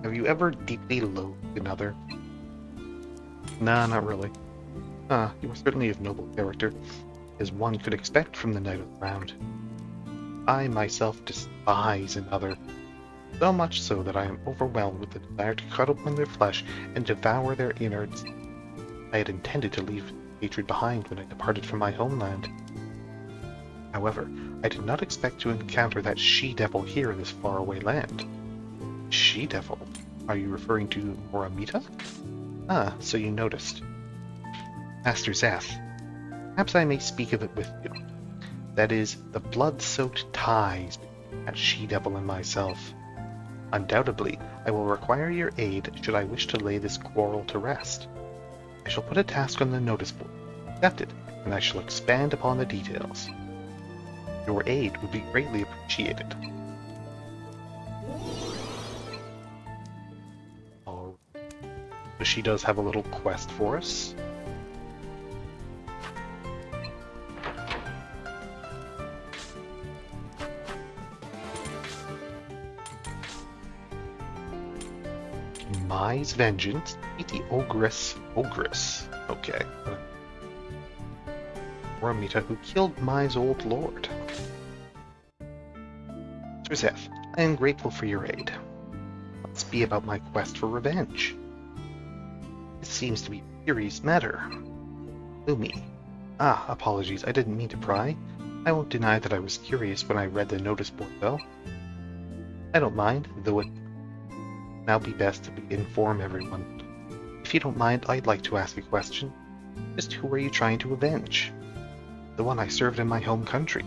have you ever deeply loathed another? Nah, not really. You are certainly of noble character, as one could expect from the Knight of the Round. I myself despise another, so much so that I am overwhelmed with the desire to cut open their flesh and devour their innards. I had intended to leave hatred behind when I departed from my homeland. However, I did not expect to encounter that she-devil here in this faraway land. She-devil? Are you referring to Moramitta? Ah, so you noticed. Master Zath, perhaps I may speak of it with you. That is, the blood-soaked ties between that she-devil and myself. Undoubtedly, I will require your aid should I wish to lay this quarrel to rest. I shall put a task on the notice board. Accept it, and I shall expand upon the details. Your aid would be greatly appreciated. But she does have a little quest for us. Mai's vengeance. Beat the ogress. Okay. Moramitta, who killed Mai's old lord. Sir Zeph, I am grateful for your aid. Let's be about my quest for revenge. This seems to be a serious matter. Lumi. Apologies, I didn't mean to pry. I won't deny that I was curious when I read the notice board, though. I don't mind, though it now be best to inform everyone. If you don't mind, I'd like to ask a question. Just who are you trying to avenge? The one I served in my home country.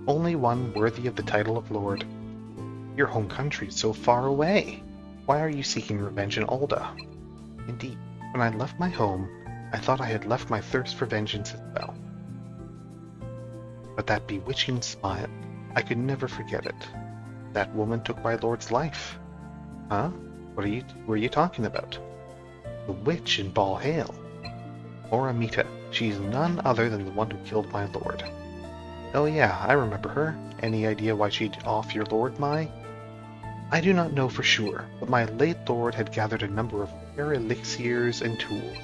Only one worthy of the title of Lord. Your home country is so far away. Why are you seeking revenge in Alda? Indeed, when I left my home, I thought I had left my thirst for vengeance as well. But that bewitching smile, I could never forget it. That woman took my lord's life. Huh? Who are you talking about? The witch in Baal Hale. Moramitta. She is none other than the one who killed my lord. Oh yeah, I remember her. Any idea why she'd off your lord, Mai? I do not know for sure, but my late lord had gathered a number of rare elixirs and tools.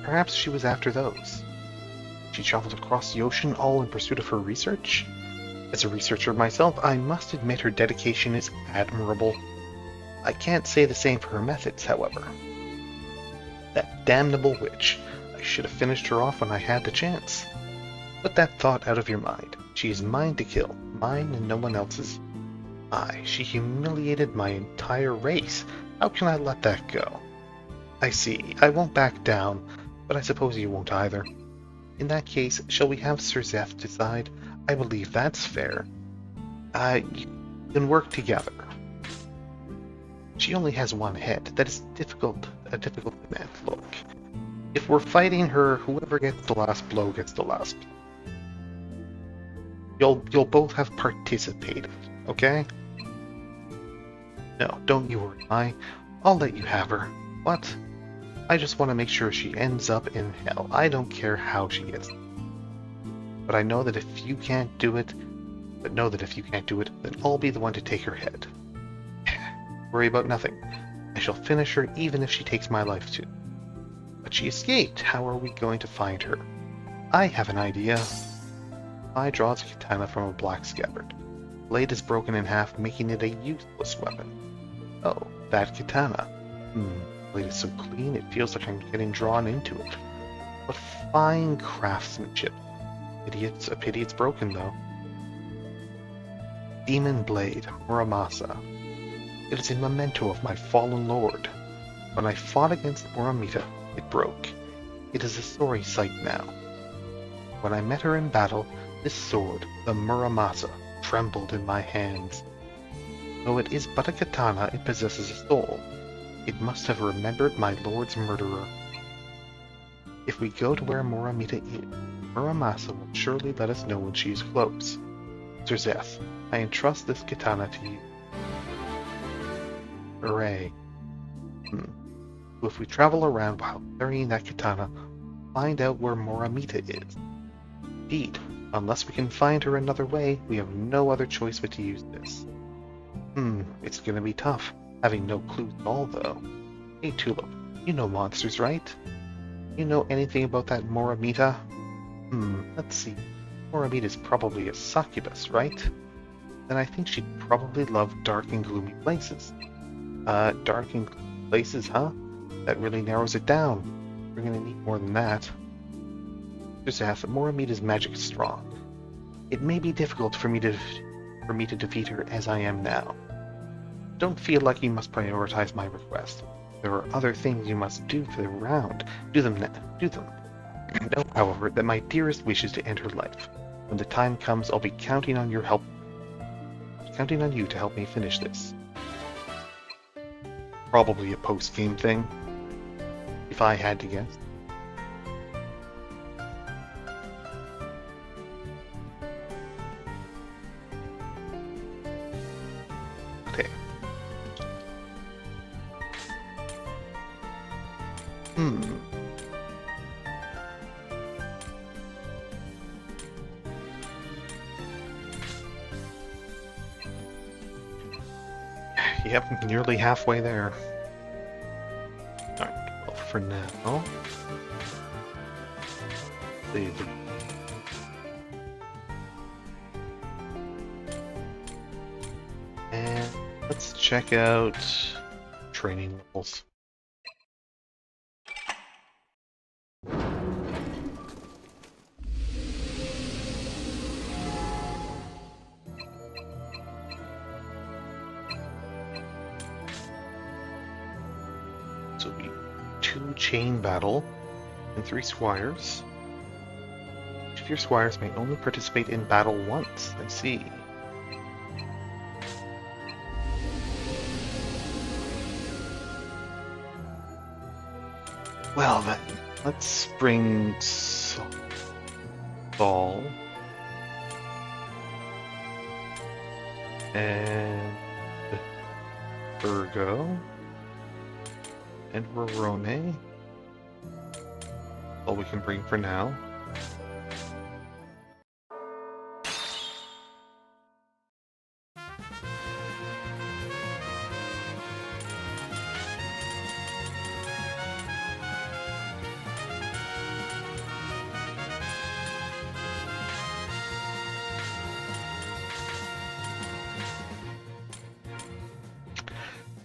Perhaps she was after those. She traveled across the ocean all in pursuit of her research? As a researcher myself, I must admit her dedication is admirable. I can't say the same for her methods, however. That damnable witch. I should have finished her off when I had the chance. Put that thought out of your mind. She is mine to kill, mine and no one else's. She humiliated my entire race. How can I let that go? I see. I won't back down, but I suppose you won't either. In that case, shall we have Sir Zeph decide? I believe that's fair. You can work together. She only has one head. That is a difficult command. Look, if we're fighting her, whoever gets the last blow gets the last blow. You'll both have participated, okay? No, don't you worry, I'll let you have her. What? I just want to make sure she ends up in hell. I don't care how she gets there. But I know that if you can't do it, then I'll be the one to take her head. Worry about nothing. I shall finish her even if she takes my life too. But she escaped. How are we going to find her? I have an idea. I draws a katana from a black scabbard. Blade is broken in half, making it a useless weapon. Oh, that katana. Blade is so clean, it feels like I'm getting drawn into it. What fine craftsmanship. It's a pity it's broken, though. Demon Blade, Moramitta. It is a memento of my fallen lord. When I fought against Moramitta, it broke. It is a sorry sight now. When I met her in battle, this sword, the Moramitta, trembled in my hands. Though it is but a katana, it possesses a soul. It must have remembered my lord's murderer. If we go to where Moramitta is, Moramitta will surely let us know when she is close. Sir Zeph, I entrust this katana to you. Hooray. If we travel around while carrying that katana, find out where Moramitta is. Indeed, unless we can find her another way, we have no other choice but to use this. It's gonna be tough, having no clues at all, though. Hey, Tulip, you know monsters, right? You know anything about that Moramitta? Let's see. Moramitta's probably a succubus, right? Then I think she'd probably love dark and gloomy places. Dark and gloomy places, huh? That really narrows it down. We're gonna need more than that. Just ask, Moramitta's magic is strong. It may be difficult for me to defeat her as I am now. Don't feel like you must prioritize my request. There are other things you must do for the round. Do them now. Do them. Know, however, that my dearest wishes to end her life. When the time comes, I'll be counting on your help. Counting on you to help me finish this. Probably a post-game thing, if I had to guess. Okay. Hmm. Yep, nearly halfway there. Alright, well, for now... And let's check out training levels. So we 2 chain battle and 3 squires. Each of your squires may only participate in battle once. I see. Well then, let's bring Saul and Virgo and Rorome. All we can bring for now.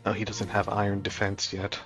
Oh, he doesn't have iron defense yet.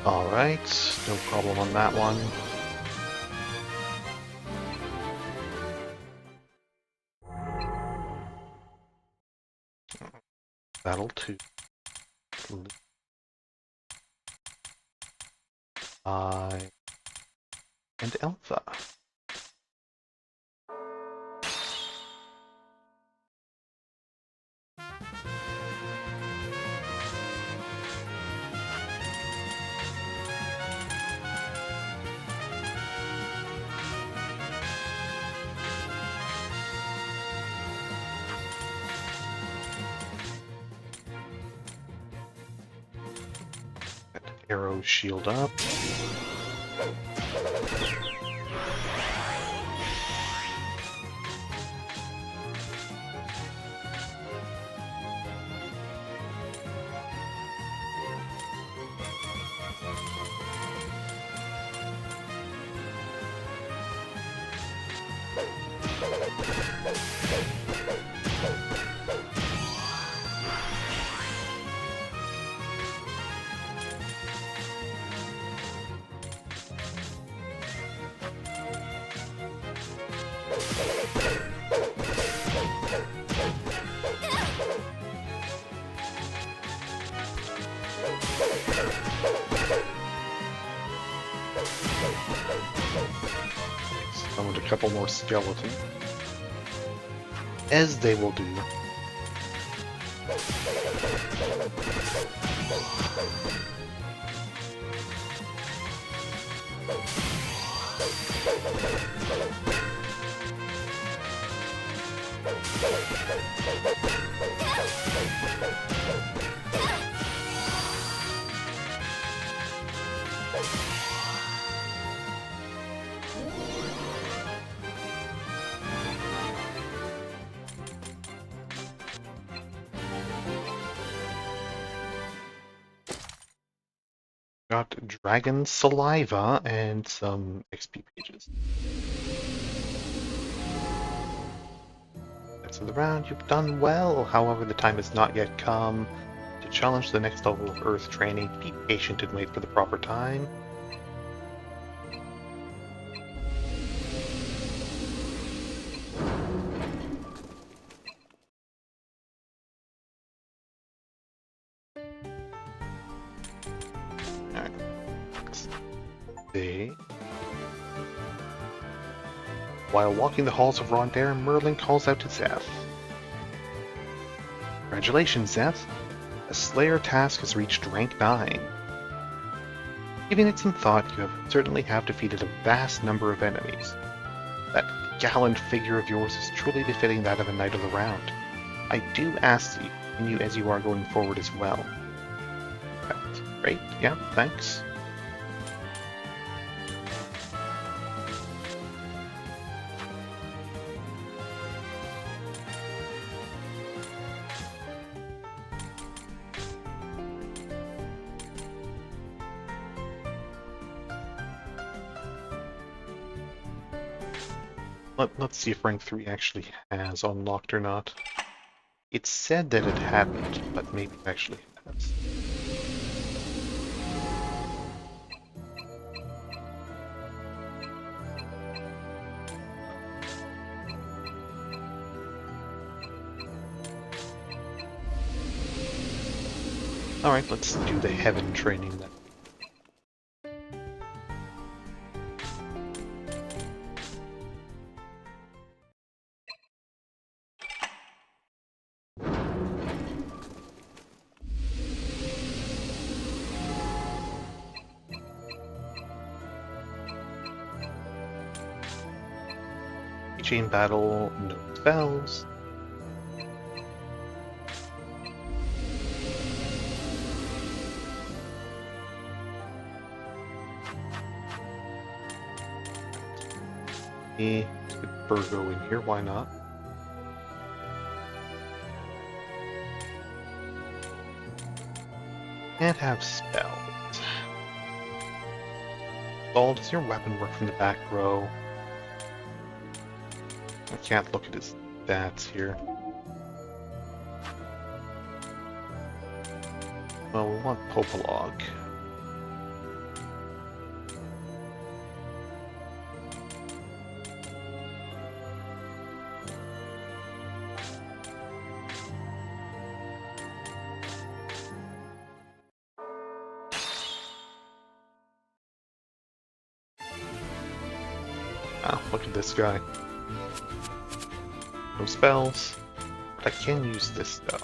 Alright, no problem on that one. Battle 2. And Alpha. Arrow shield up. Summoned a couple more skeletons. As they will do. got dragon saliva and some XP pages. Rest of the round, you've done well. However, the time has not yet come to challenge the next level of Earth training. Be patient and wait for the proper time. Alright. Let's see. While walking the halls of Rondair, Merlin calls out to Zeth. Congratulations, Zeth. The Slayer task has reached rank 9. Giving it some thought, you certainly have defeated a vast number of enemies. That gallant figure of yours is truly befitting that of a Knight of the Round. I do ask that you continue as you are going forward as well. That's great, yeah, thanks. Let's see if rank 3 actually has unlocked or not. It said that it hadn't, but maybe it actually has. Alright, let's do the heaven training then. Chain battle, no spells. Let's get Virgo in here, why not? Can't have spells. Baal, does your weapon work from the back row? I can't look at his stats here. Well, we want Popolog. Wow, look at this guy. No spells, but I can use this stuff.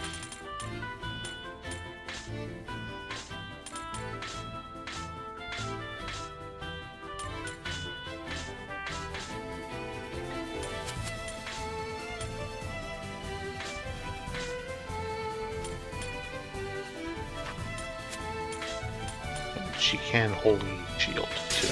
And she can Holy Shield too.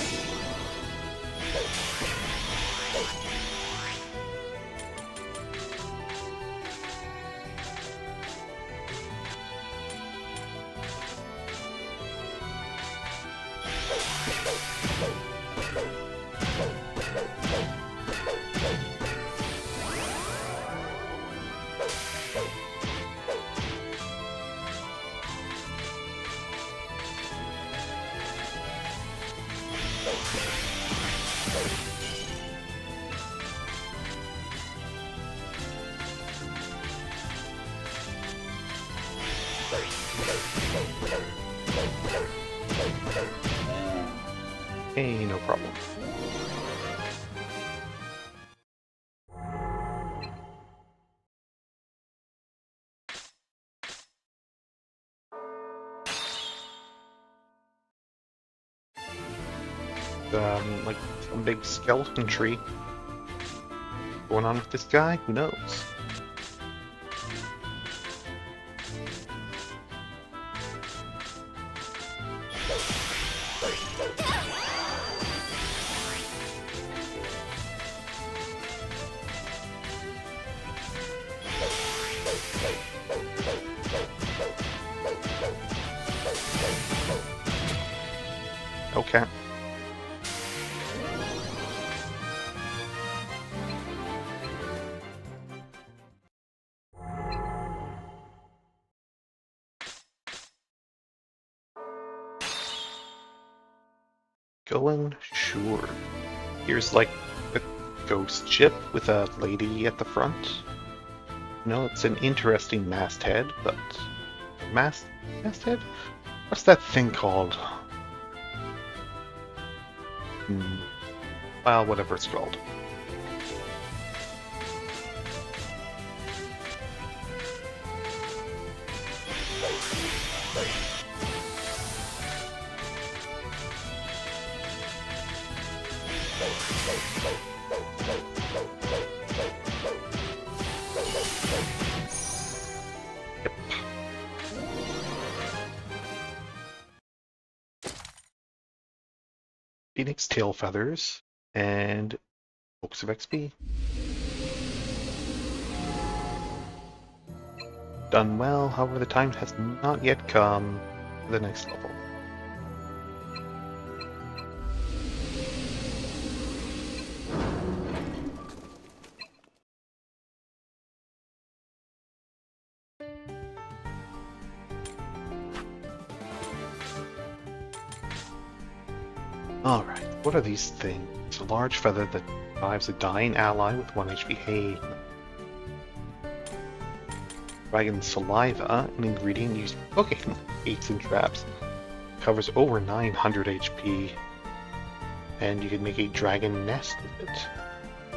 Hey, no problem. Like some big skeleton tree going on with this guy? Who knows? Going? Sure. Here's like a ghost ship with a lady at the front. No, it's an interesting masthead, but masthead? What's that thing called? Well, whatever it's called. Phoenix tail feathers and books of XP. Done well, however the time has not yet come to the next level. Alright, what are these things? It's a large feather that revives a dying ally with 1 HP. Hey. Dragon saliva, an ingredient used for cooking baits and traps. Covers over 900 HP. And you can make a dragon nest with it.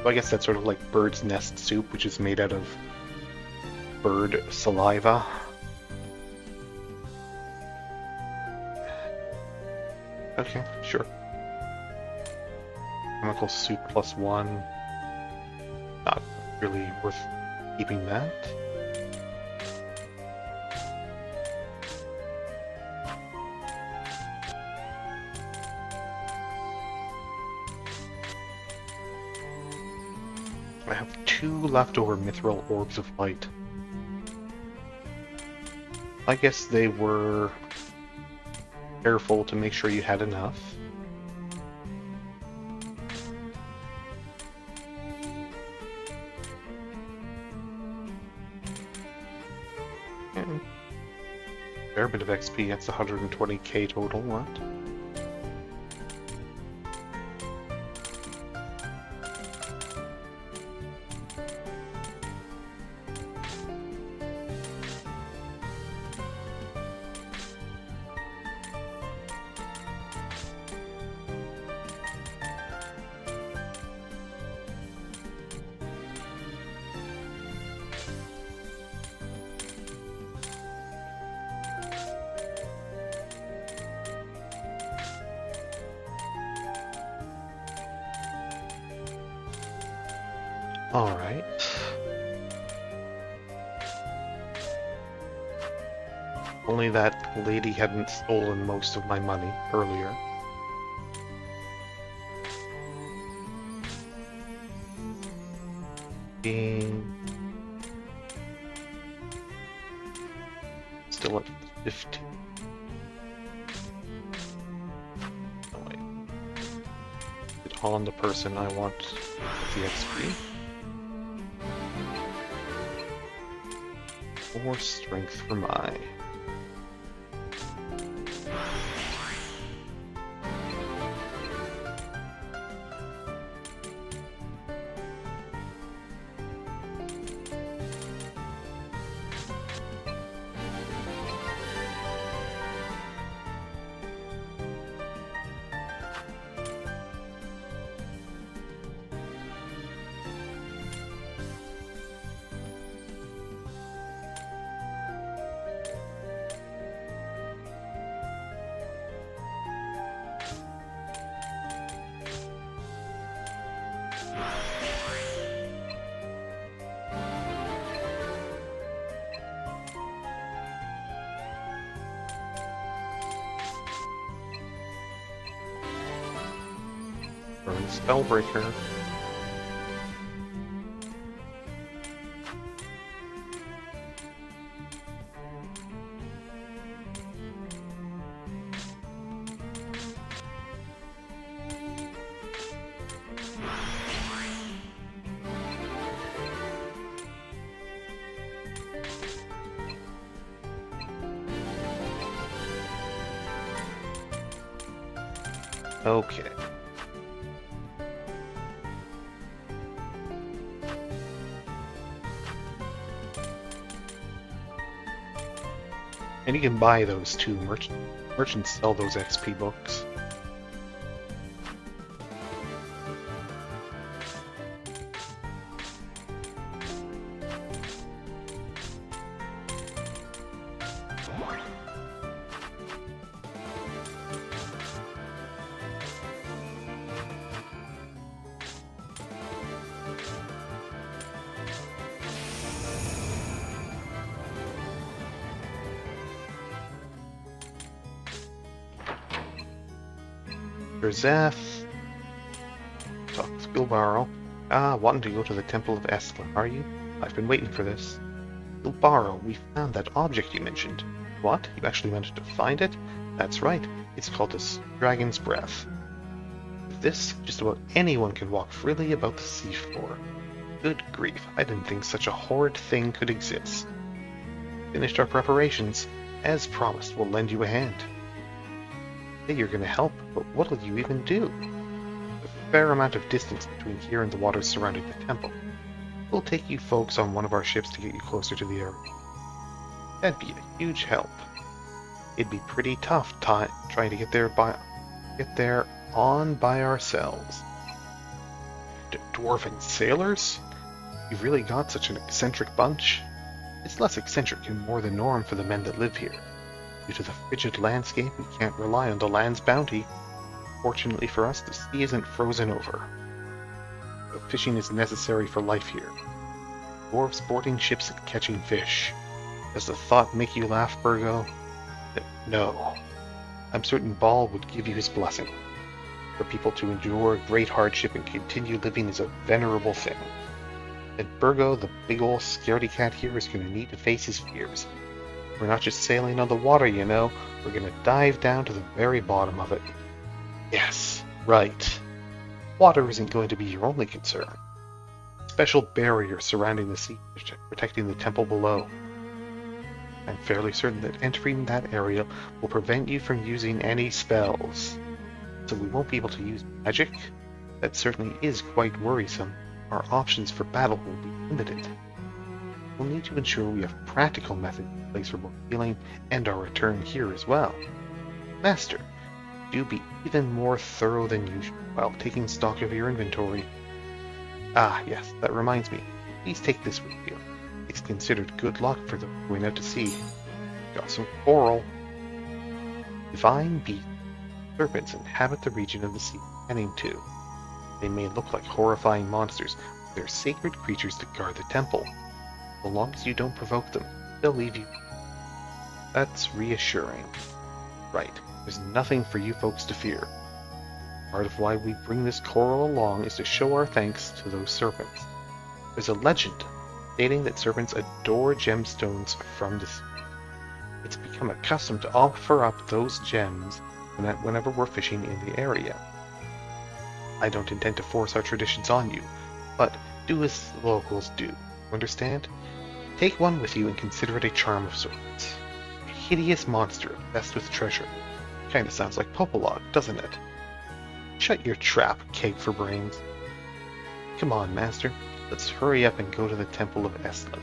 So I guess that's sort of like bird's nest soup, which is made out of bird saliva. Okay, sure. Chemical soup +1. Not really worth keeping that. I have 2 leftover Mythril Orbs of Light. I guess they were careful to make sure you had enough. And a fair bit of XP, that's 120k total, what? Alright. Only that lady hadn't stolen most of my money earlier. Still at 15. Oh wait. It's all on the person I want the XP. More strength for my. Burn Spellbreaker. Okay. And you can buy those too. Merchants sell those XP books. Zeth. Talk with Bilbaro. Wanting to go to the Temple of Eslyn, are you? I've been waiting for this. Bilbaro, we found that object you mentioned. What? You actually managed to find it? That's right. It's called the Dragon's Breath. With this, just about anyone can walk freely about the seafloor. Good grief, I didn't think such a horrid thing could exist. Finished our preparations. As promised, we'll lend you a hand. Say you're going to help, but what'll you even do? A fair amount of distance between here and the waters surrounding the temple. We'll take you folks on one of our ships to get you closer to the area. That'd be a huge help. It'd be pretty tough trying to get there on by ourselves. Dwarven sailors? You've really got such an eccentric bunch. It's less eccentric and more the norm for the men that live here. Due to the frigid landscape, we can't rely on the land's bounty. Fortunately for us, the sea isn't frozen over. But fishing is necessary for life here. Dwarves boarding ships and catching fish. Does the thought make you laugh, Burgo? No. I'm certain Baal would give you his blessing. For people to endure great hardship and continue living is a venerable thing. And Burgo, the big ol' scaredy cat here, is going to need to face his fears. We're not just sailing on the water, you know. We're going to dive down to the very bottom of it. Yes, right. Water isn't going to be your only concern. Special barrier surrounding the sea, protecting the temple below. I'm fairly certain that entering that area will prevent you from using any spells. So we won't be able to use magic. That certainly is quite worrisome. Our options for battle will be limited. We'll need to ensure we have practical methods in place for both healing and our return here as well. Master, do be even more thorough than usual while taking stock of your inventory. Ah, yes, that reminds me. Please take this with you. It's considered good luck for them going out to sea. Got some coral. Divine beasts, serpents inhabit the region of the sea we're heading to. They may look like horrifying monsters, but they're sacred creatures that guard the temple. So long as you don't provoke them, they'll leave you. That's reassuring. Right, there's nothing for you folks to fear. Part of why we bring this coral along is to show our thanks to those serpents. There's a legend stating that serpents adore gemstones from the sea. It's become a custom to offer up those gems whenever we're fishing in the area. I don't intend to force our traditions on you, but do as the locals do. Understand? Take one with you and consider it a charm of sorts. A hideous monster obsessed with treasure. Kinda sounds like Popolog, doesn't it? Shut your trap, cake for brains. Come on, Master. Let's hurry up and go to the Temple of Eslyn.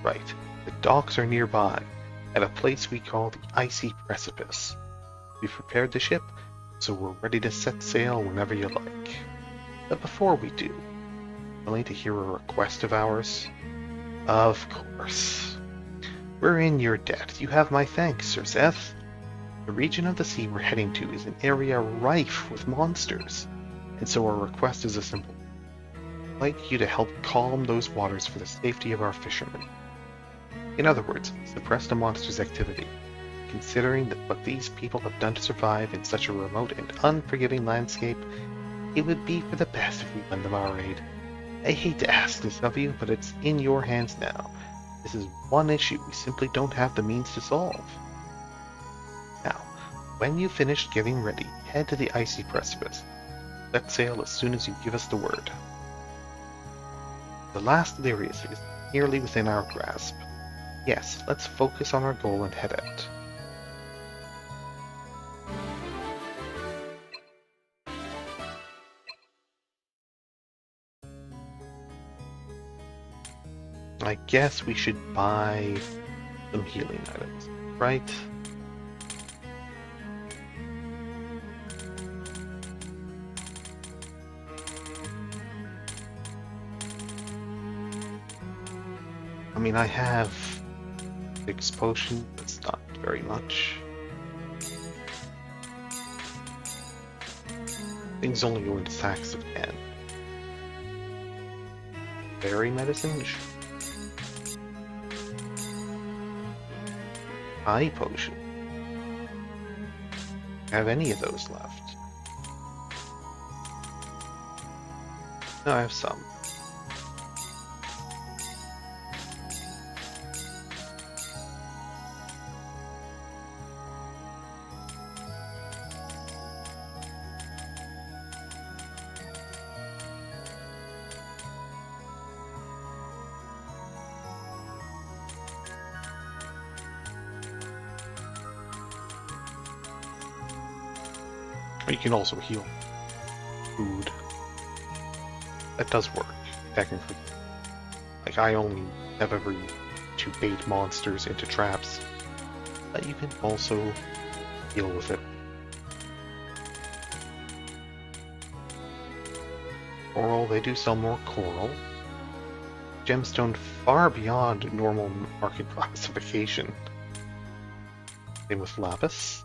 Right, the docks are nearby, at a place we call the Icy Precipice. We've prepared the ship, so we're ready to set sail whenever you like. But before we do, willing to hear a request of ours? Of course. We're in your debt. You have my thanks, Sir Seth. The region of the sea we're heading to is an area rife with monsters, and so our request is a simple one. We'd like you to help calm those waters for the safety of our fishermen. In other words, suppress the monsters' activity. Considering that what these people have done to survive in such a remote and unforgiving landscape, it would be for the best if we lend them our aid. I hate to ask this of you, but it's in your hands now. This is one issue we simply don't have the means to solve. Now, when you've finished getting ready, head to the Icy Precipice. Set sail as soon as you give us the word. The last Lyrius is nearly within our grasp. Yes, let's focus on our goal and head out. I guess we should buy some healing items, right? I mean, I have 6 potions, that's not very much. Things only go into stacks of 10. Berry medicine? Eye potion. Have any of those left? No, I have some. You can also heal food. That does work, technically. Like, I only have ever used to bait monsters into traps, but you can also deal with it. Coral, they do sell more coral. Gemstone far beyond normal market classification. Same with lapis.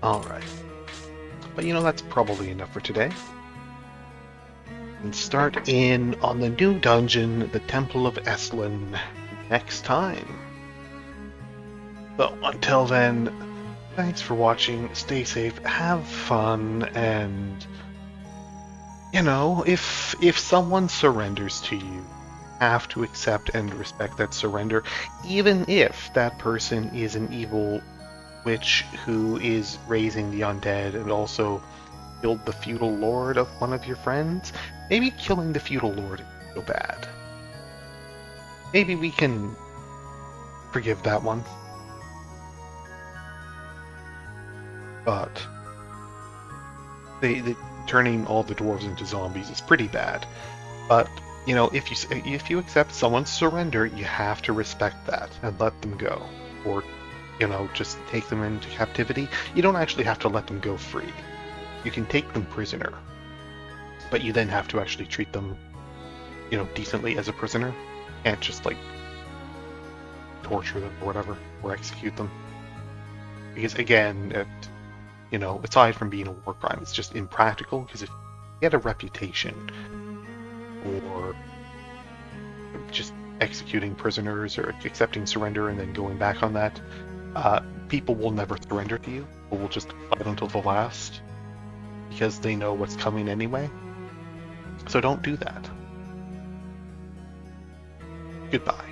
Alright. But that's probably enough for today. And start in on the new dungeon, the Temple of Eslyn, next time. So until then, thanks for watching, stay safe, have fun, and if someone surrenders to you, have to accept and respect that surrender, even if that person is an evil witch who is raising the undead and also killed the feudal lord of one of your friends. Maybe killing the feudal lord isn't so bad. Maybe we can forgive that one. But the turning all the dwarves into zombies is pretty bad. But if you accept someone's surrender, you have to respect that and let them go, or just take them into captivity. You don't actually have to let them go free. You can take them prisoner, but you then have to actually treat them, decently as a prisoner. You can't just torture them or whatever, or execute them. Because again, aside from being a war crime, it's just impractical. Because if you get a reputation or just executing prisoners or accepting surrender and then going back on that, people will never surrender to you. People will just fight until the last because they know what's coming anyway. So don't do that. Goodbye.